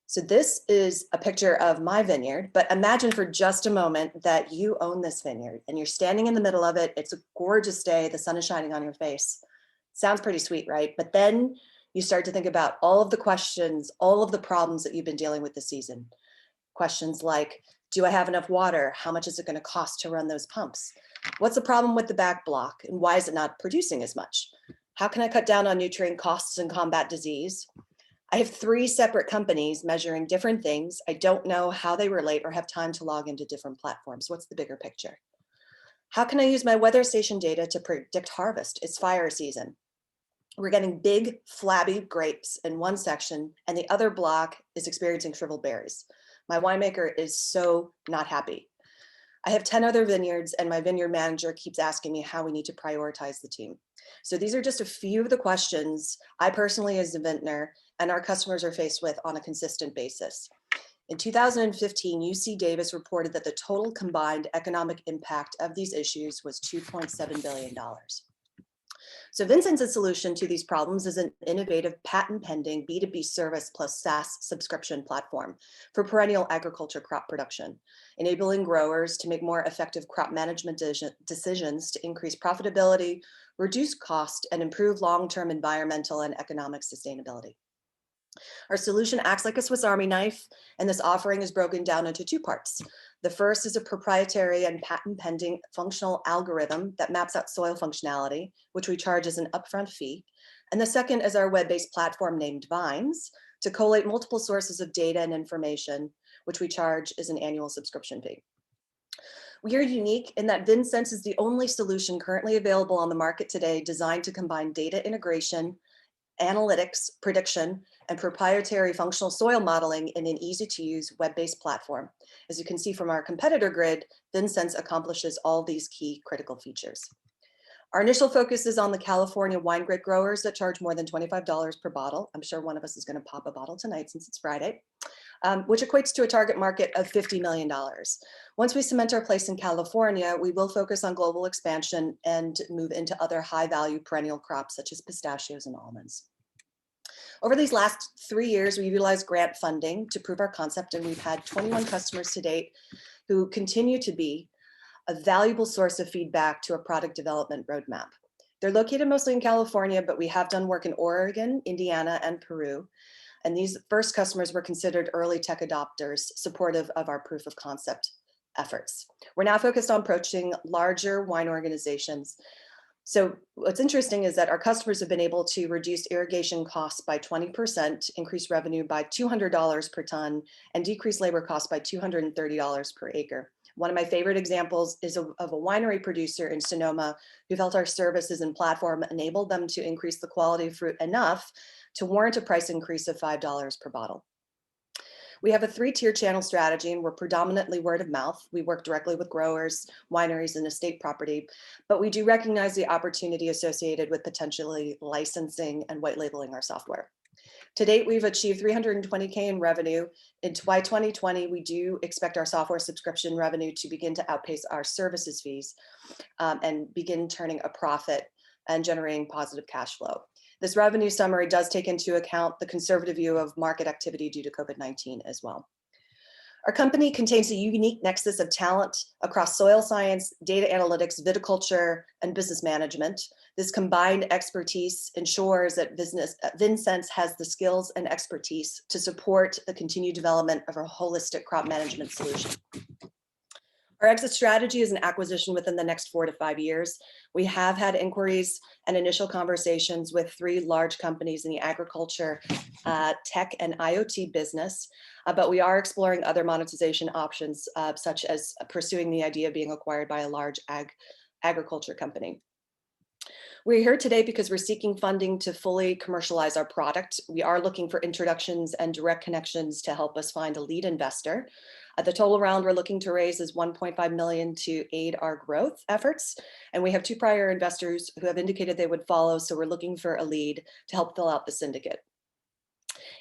So this is a picture of my vineyard, but imagine for just a moment that you own this vineyard and you're standing in the middle of it. It's a gorgeous day. The sun is shining on your face. Sounds pretty sweet, right? But then you start to think about all of the questions, all of the problems that you've been dealing with this season. Questions like, do I have enough water? How much is it going to cost to run those pumps? What's the problem with the back block? And why is it not producing as much? How can I cut down on nutrient costs and combat disease? I have 3 separate companies measuring different things. I don't know how they relate or have time to log into different platforms. What's the bigger picture? How can I use my weather station data to predict harvest? It's fire season. We're getting big, flabby grapes in one section, and the other block is experiencing shriveled berries. My winemaker is so not happy. I have 10 other vineyards, and my vineyard manager keeps asking me how we need to prioritize the team. So these are just a few of the questions I personally, as a vintner, and our customers are faced with on a consistent basis. In 2015, UC Davis reported that the total combined economic impact of these issues was $2.7 billion. So Vincennes' solution to these problems is an innovative patent-pending B2B service plus SaaS subscription platform for perennial agriculture crop production, enabling growers to make more effective crop management decisions to increase profitability, reduce cost, and improve long-term environmental and economic sustainability. Our solution acts like a Swiss Army knife, and this offering is broken down into two parts. The first is a proprietary and patent-pending functional algorithm that maps out soil functionality, which we charge as an upfront fee. And the second is our web-based platform named Vines to collate multiple sources of data and information, which we charge as an annual subscription fee. We are unique in that Vincennes is the only solution currently available on the market today designed to combine data integration, analytics, prediction, and proprietary functional soil modeling in an easy-to-use web-based platform. As you can see from our competitor grid, Vincennes accomplishes all these key critical features. Our initial focus is on the California wine grape growers that charge more than $25 per bottle. I'm sure one of us is going to pop a bottle tonight since it's Friday, which equates to a target market of $50 million. Once we cement our place in California, we will focus on global expansion and move into other high-value perennial crops such as pistachios and almonds. Over these last 3 years, we utilized grant funding to prove our concept, and we've had 21 customers to date who continue to be a valuable source of feedback to our product development roadmap. They're located mostly in California, but we have done work in Oregon, Indiana, and Peru. And these first customers were considered early tech adopters, supportive of our proof of concept efforts. We're now focused on approaching larger wine organizations. So what's interesting is that our customers have been able to reduce irrigation costs by 20%, increase revenue by $200 per ton, and decrease labor costs by $230 per acre. One of my favorite examples is of a winery producer in Sonoma who felt our services and platform enabled them to increase the quality of fruit enough to warrant a price increase of $5 per bottle. We have a 3-tier channel strategy, and we're predominantly word of mouth. We work directly with growers, wineries, and estate property, but we do recognize the opportunity associated with potentially licensing and white labeling our software. To date, we've achieved $320K in revenue. By 2020, we do expect our software subscription revenue to begin to outpace our services fees and begin turning a profit and generating positive cash flow. This revenue summary does take into account the conservative view of market activity due to COVID-19 as well. Our company contains a unique nexus of talent across soil science, data analytics, viticulture, and business management. This combined expertise ensures that Vincennes has the skills and expertise to support the continued development of a holistic crop management solution. Our exit strategy is an acquisition within the next 4 to 5 years. We have had inquiries and initial conversations with 3 large companies in the agriculture, tech, and IoT business, but we are exploring other monetization options, such as pursuing the idea of being acquired by a large agriculture company. We're here today because we're seeking funding to fully commercialize our product. We are looking for introductions and direct connections to help us find a lead investor. The total round we're looking to raise is $1.5 million to aid our growth efforts. And we have 2 prior investors who have indicated they would follow, so we're looking for a lead to help fill out the syndicate.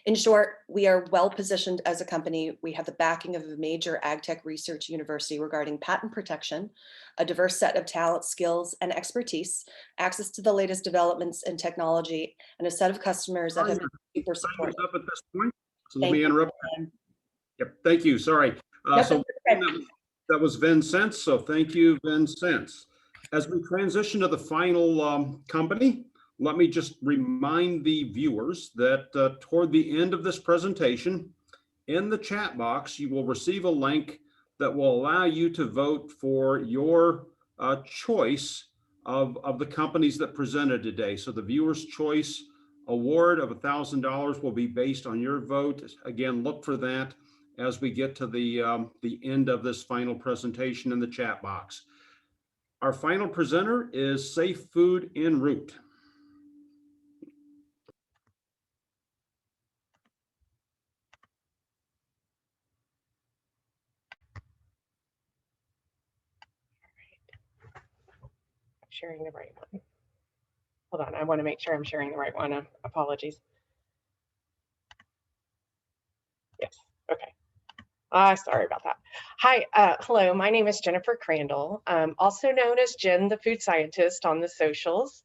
In short, we are well positioned as a company. We have the backing of a major ag tech research university regarding patent protection, a diverse set of talent, skills, and expertise, access to the latest developments in technology, and a set of customers that have been super supportive. Up at this point, so let me interrupt. Yep, thank you. Sorry. So that was Vincennes. So thank you, Vincennes. As we transition to the final company, let me just remind the viewers that toward the end of this presentation, in the chat box, you will receive a link that will allow you to vote for your choice of the companies that presented today. So the viewer's choice award of $1,000 will be based on your vote. Again, look for that as we get to the end of this final presentation in the chat box. Our final presenter is Safe Food en Route. sharing the right one. Hold on, I want to make sure I'm sharing the right one. Apologies. Yes, okay. Sorry about that. Hi, hello, my name is Jennifer Crandall, also known as Jen, the food scientist on the socials.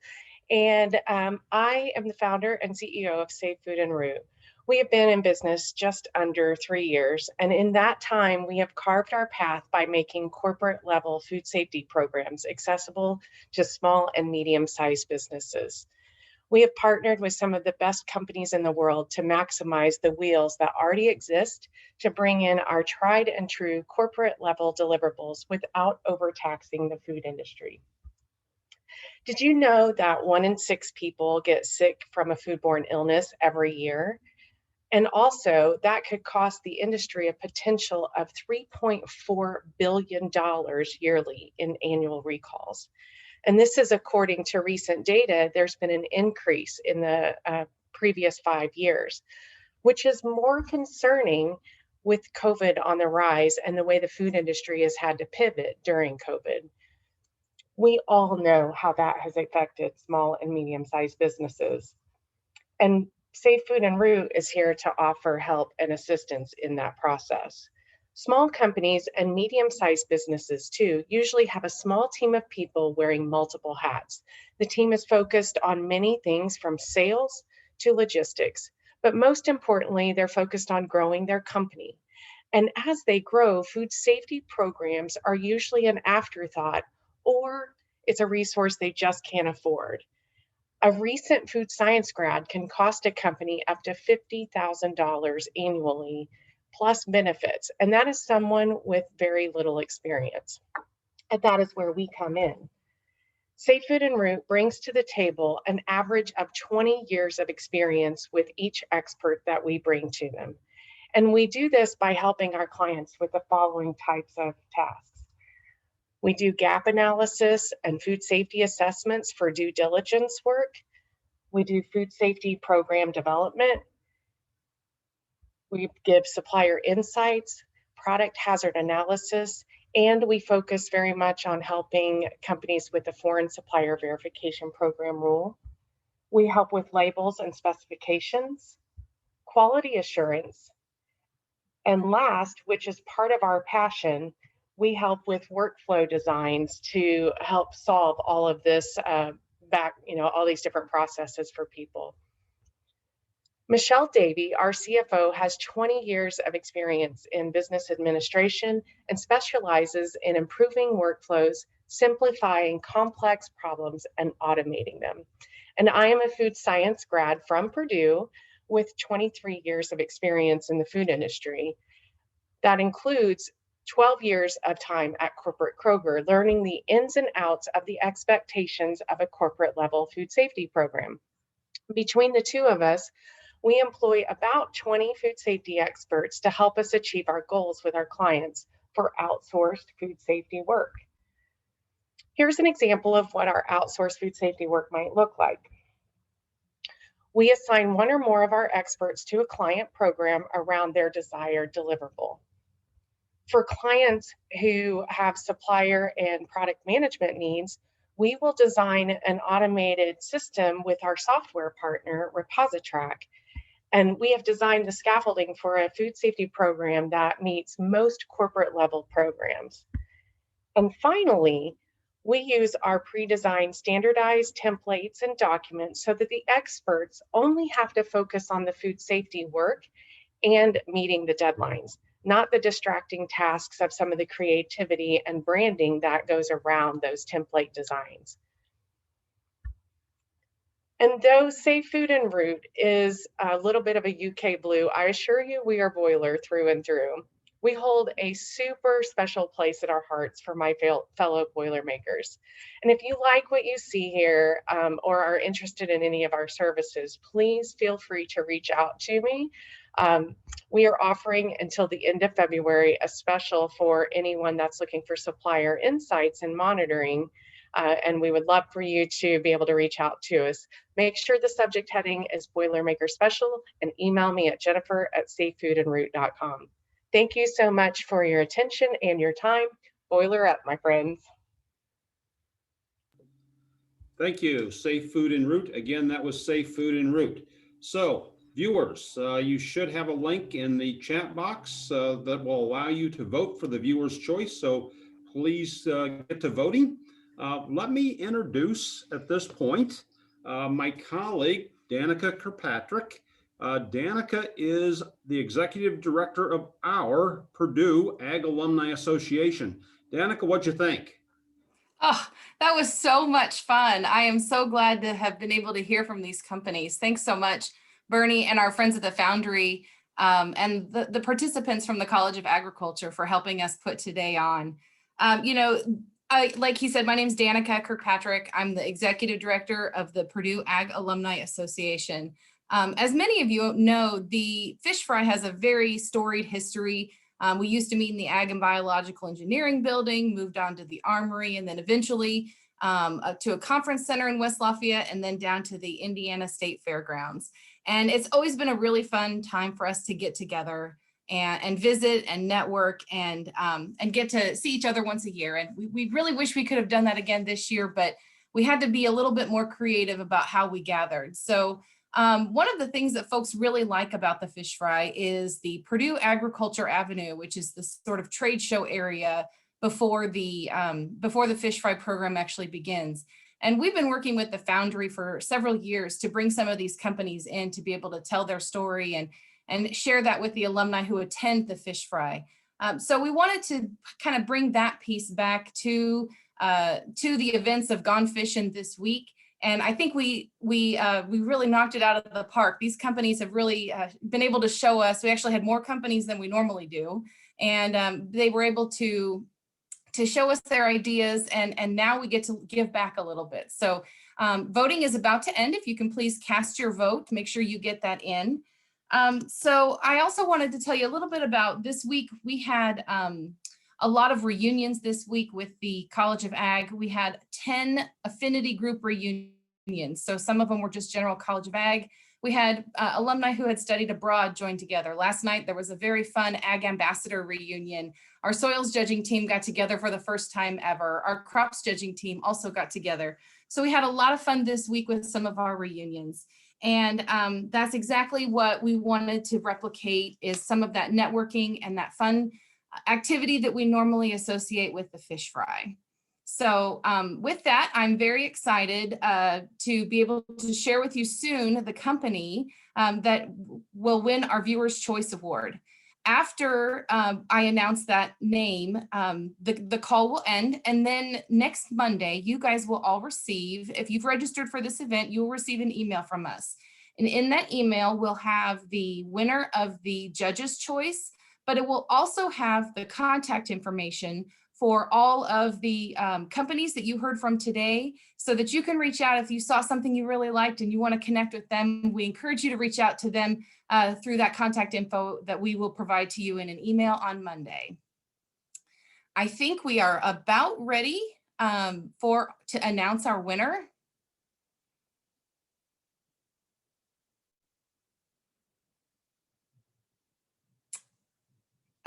And I am the founder and CEO of Safe Food and Root. We have been in business just under 3 years. And in that time, we have carved our path by making corporate level food safety programs accessible to small and medium-sized businesses. We have partnered with some of the best companies in the world to maximize the wheels that already exist to bring in our tried and true corporate level deliverables without overtaxing the food industry. Did you know that 1 in 6 people get sick from a foodborne illness every year? And also that could cost the industry a potential of $3.4 billion yearly in annual recalls. And this is according to recent data. There's been an increase in the previous 5 years, which is more concerning with COVID on the rise and the way the food industry has had to pivot during COVID. We all know how that has affected small and medium-sized businesses. And Safe Food and Root is here to offer help and assistance in that process. Small companies and medium-sized businesses too usually have a small team of people wearing multiple hats. The team is focused on many things from sales to logistics, but most importantly, they're focused on growing their company. And as they grow, food safety programs are usually an afterthought, or it's a resource they just can't afford. A recent food science grad can cost a company up to $50,000 annually plus benefits, and that is someone with very little experience. And that is where we come in. Safe Food and Root brings to the table an average of 20 years of experience with each expert that we bring to them. And we do this by helping our clients with the following types of tasks. We do gap analysis and food safety assessments for due diligence work. We do food safety program development. We give supplier insights, product hazard analysis, and we focus very much on helping companies with the Foreign Supplier Verification Program rule. We help with labels and specifications, quality assurance, and last, which is part of our passion, we help with workflow designs to help solve all of this all these different processes for people. Michelle Davey, our CFO, has 20 years of experience in business administration and specializes in improving workflows, simplifying complex problems, and automating them. And I am a food science grad from Purdue with 23 years of experience in the food industry. That includes 12 years of time at corporate Kroger, learning the ins and outs of the expectations of a corporate level food safety program. Between the two of us, we employ about 20 food safety experts to help us achieve our goals with our clients for outsourced food safety work. Here's an example of what our outsourced food safety work might look like. We assign one or more of our experts to a client program around their desired deliverable. For clients who have supplier and product management needs, we will design an automated system with our software partner, ReposiTrack. And we have designed the scaffolding for a food safety program that meets most corporate level programs. And finally, we use our pre-designed standardized templates and documents so that the experts only have to focus on the food safety work and meeting the deadlines, not the distracting tasks of some of the creativity and branding that goes around those template designs. And though Safe Food and Root is a little bit of a UK blue, I assure you we are boiler through and through. We hold a super special place in our hearts for my fellow Boilermakers. And if you like what you see here or are interested in any of our services, please feel free to reach out to me. We are offering until the end of February a special for anyone that's looking for supplier insights and monitoring. And we would love for you to be able to reach out to us. Make sure the subject heading is Boilermaker Special and email me at jennifer@safefoodandroot.com. Thank you so much for your attention and your time. Boiler up, my friends. Thank you. Safe food en route. Again, that was safe food en route. So viewers, you should have a link in the chat box that will allow you to vote for the viewer's choice. So please get to voting. Let me introduce at this point my colleague, Danica Kirkpatrick. Danica is the executive director of our Purdue Ag Alumni Association. Danica, what'd you think? Oh, that was so much fun. I am so glad to have been able to hear from these companies. Thanks so much, Bernie, and our friends at the Foundry, and the participants from the College of Agriculture for helping us put today on. Like he said, my name is Danica Kirkpatrick. I'm the executive director of the Purdue Ag Alumni Association. As many of you know, the fish fry has a very storied history. We used to meet in the Ag and Biological Engineering building, moved on to the Armory, and then eventually to a conference center in West Lafayette, and then down to the Indiana State Fairgrounds. And it's always been a really fun time for us to get together and visit and network and get to see each other once a year. And we really wish we could have done that again this year, but we had to be a little bit more creative about how we gathered. So one of the things that folks really like about the fish fry is the Purdue Agriculture Avenue, which is the sort of trade show area before the fish fry program actually begins. And we've been working with the Foundry for several years to bring some of these companies in to be able to tell their story and share that with the alumni who attend the fish fry. So we wanted to kind of bring that piece back to the events of Gone Fishing this week. And I think we really knocked it out of the park. These companies have really been able to show us. We actually had more companies than we normally do. And they were able to show us their ideas. And now we get to give back a little bit. So voting is about to end. If you can please cast your vote, make sure you get that in. So I also wanted to tell you a little bit about this week. We had a lot of reunions this week with the College of Ag. We had 10 affinity group reunions. So some of them were just general College of Ag. We had alumni who had studied abroad join together. Last night, there was a very fun Ag Ambassador reunion. Our soils judging team got together for the first time ever. Our crops judging team also got together. So we had a lot of fun this week with some of our reunions. And that's exactly what we wanted to replicate, is some of that networking and that fun activity that we normally associate with the fish fry. So with that, I'm very excited to be able to share with you soon the company that will win our Viewer's Choice Award. After I announce that name, the call will end, and then next Monday, you guys will all receive, if you've registered for this event, you'll receive an email from us. And in that email, we'll have the winner of the Judge's Choice, but it will also have the contact information for all of the companies that you heard from today, so that you can reach out if you saw something you really liked and you want to connect with them. We encourage you to reach out to them through that contact info that we will provide to you in an email on Monday. I think we are about ready to announce our winner.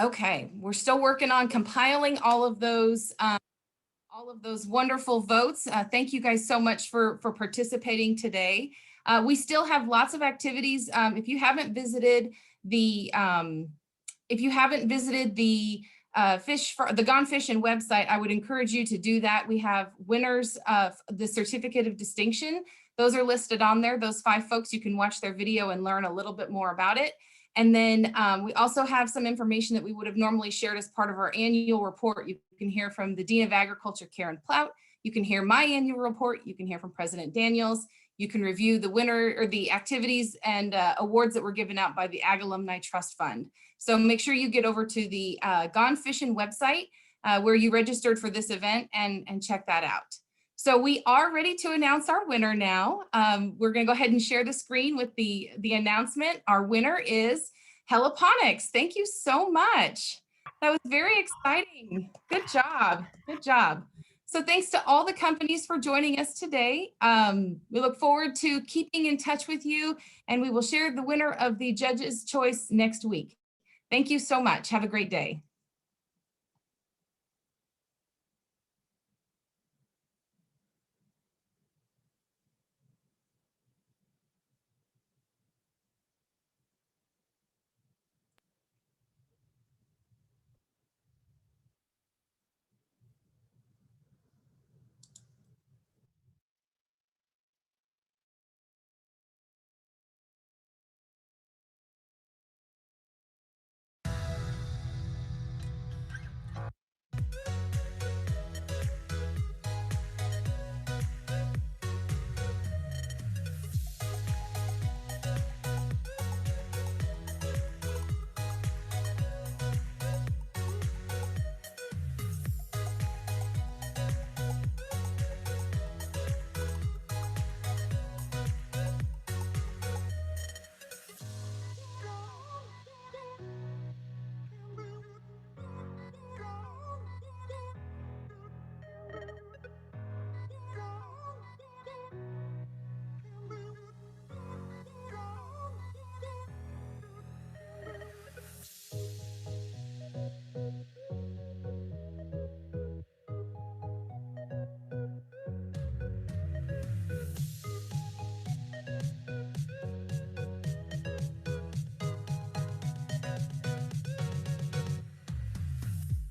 Okay, we're still working on compiling all of those wonderful votes. Thank you guys so much for participating today. We still have lots of activities. If you haven't visited the Gone Fishing website, I would encourage you to do that. We have winners of the certificate of distinction. Those are listed on there. Those 5 folks, you can watch their video and learn a little bit more about it. And then we also have some information that we would have normally shared as part of our annual report. You can hear from the Dean of Agriculture, Karen Plout. You can hear my annual report. You can hear from President Daniels. You can review the winner or the activities and awards that were given out by the Ag Alumni Trust Fund. So make sure you get over to the Gone Fishing website where you registered for this event and check that out. So we are ready to announce our winner now. We're going to go ahead and share the screen with the announcement. Our winner is Heliponics. Thank you so much. That was very exciting. Good job. Good job. So thanks to all the companies for joining us today. We look forward to keeping in touch with you, and we will share the winner of the Judge's Choice next week. Thank you so much. Have a great day.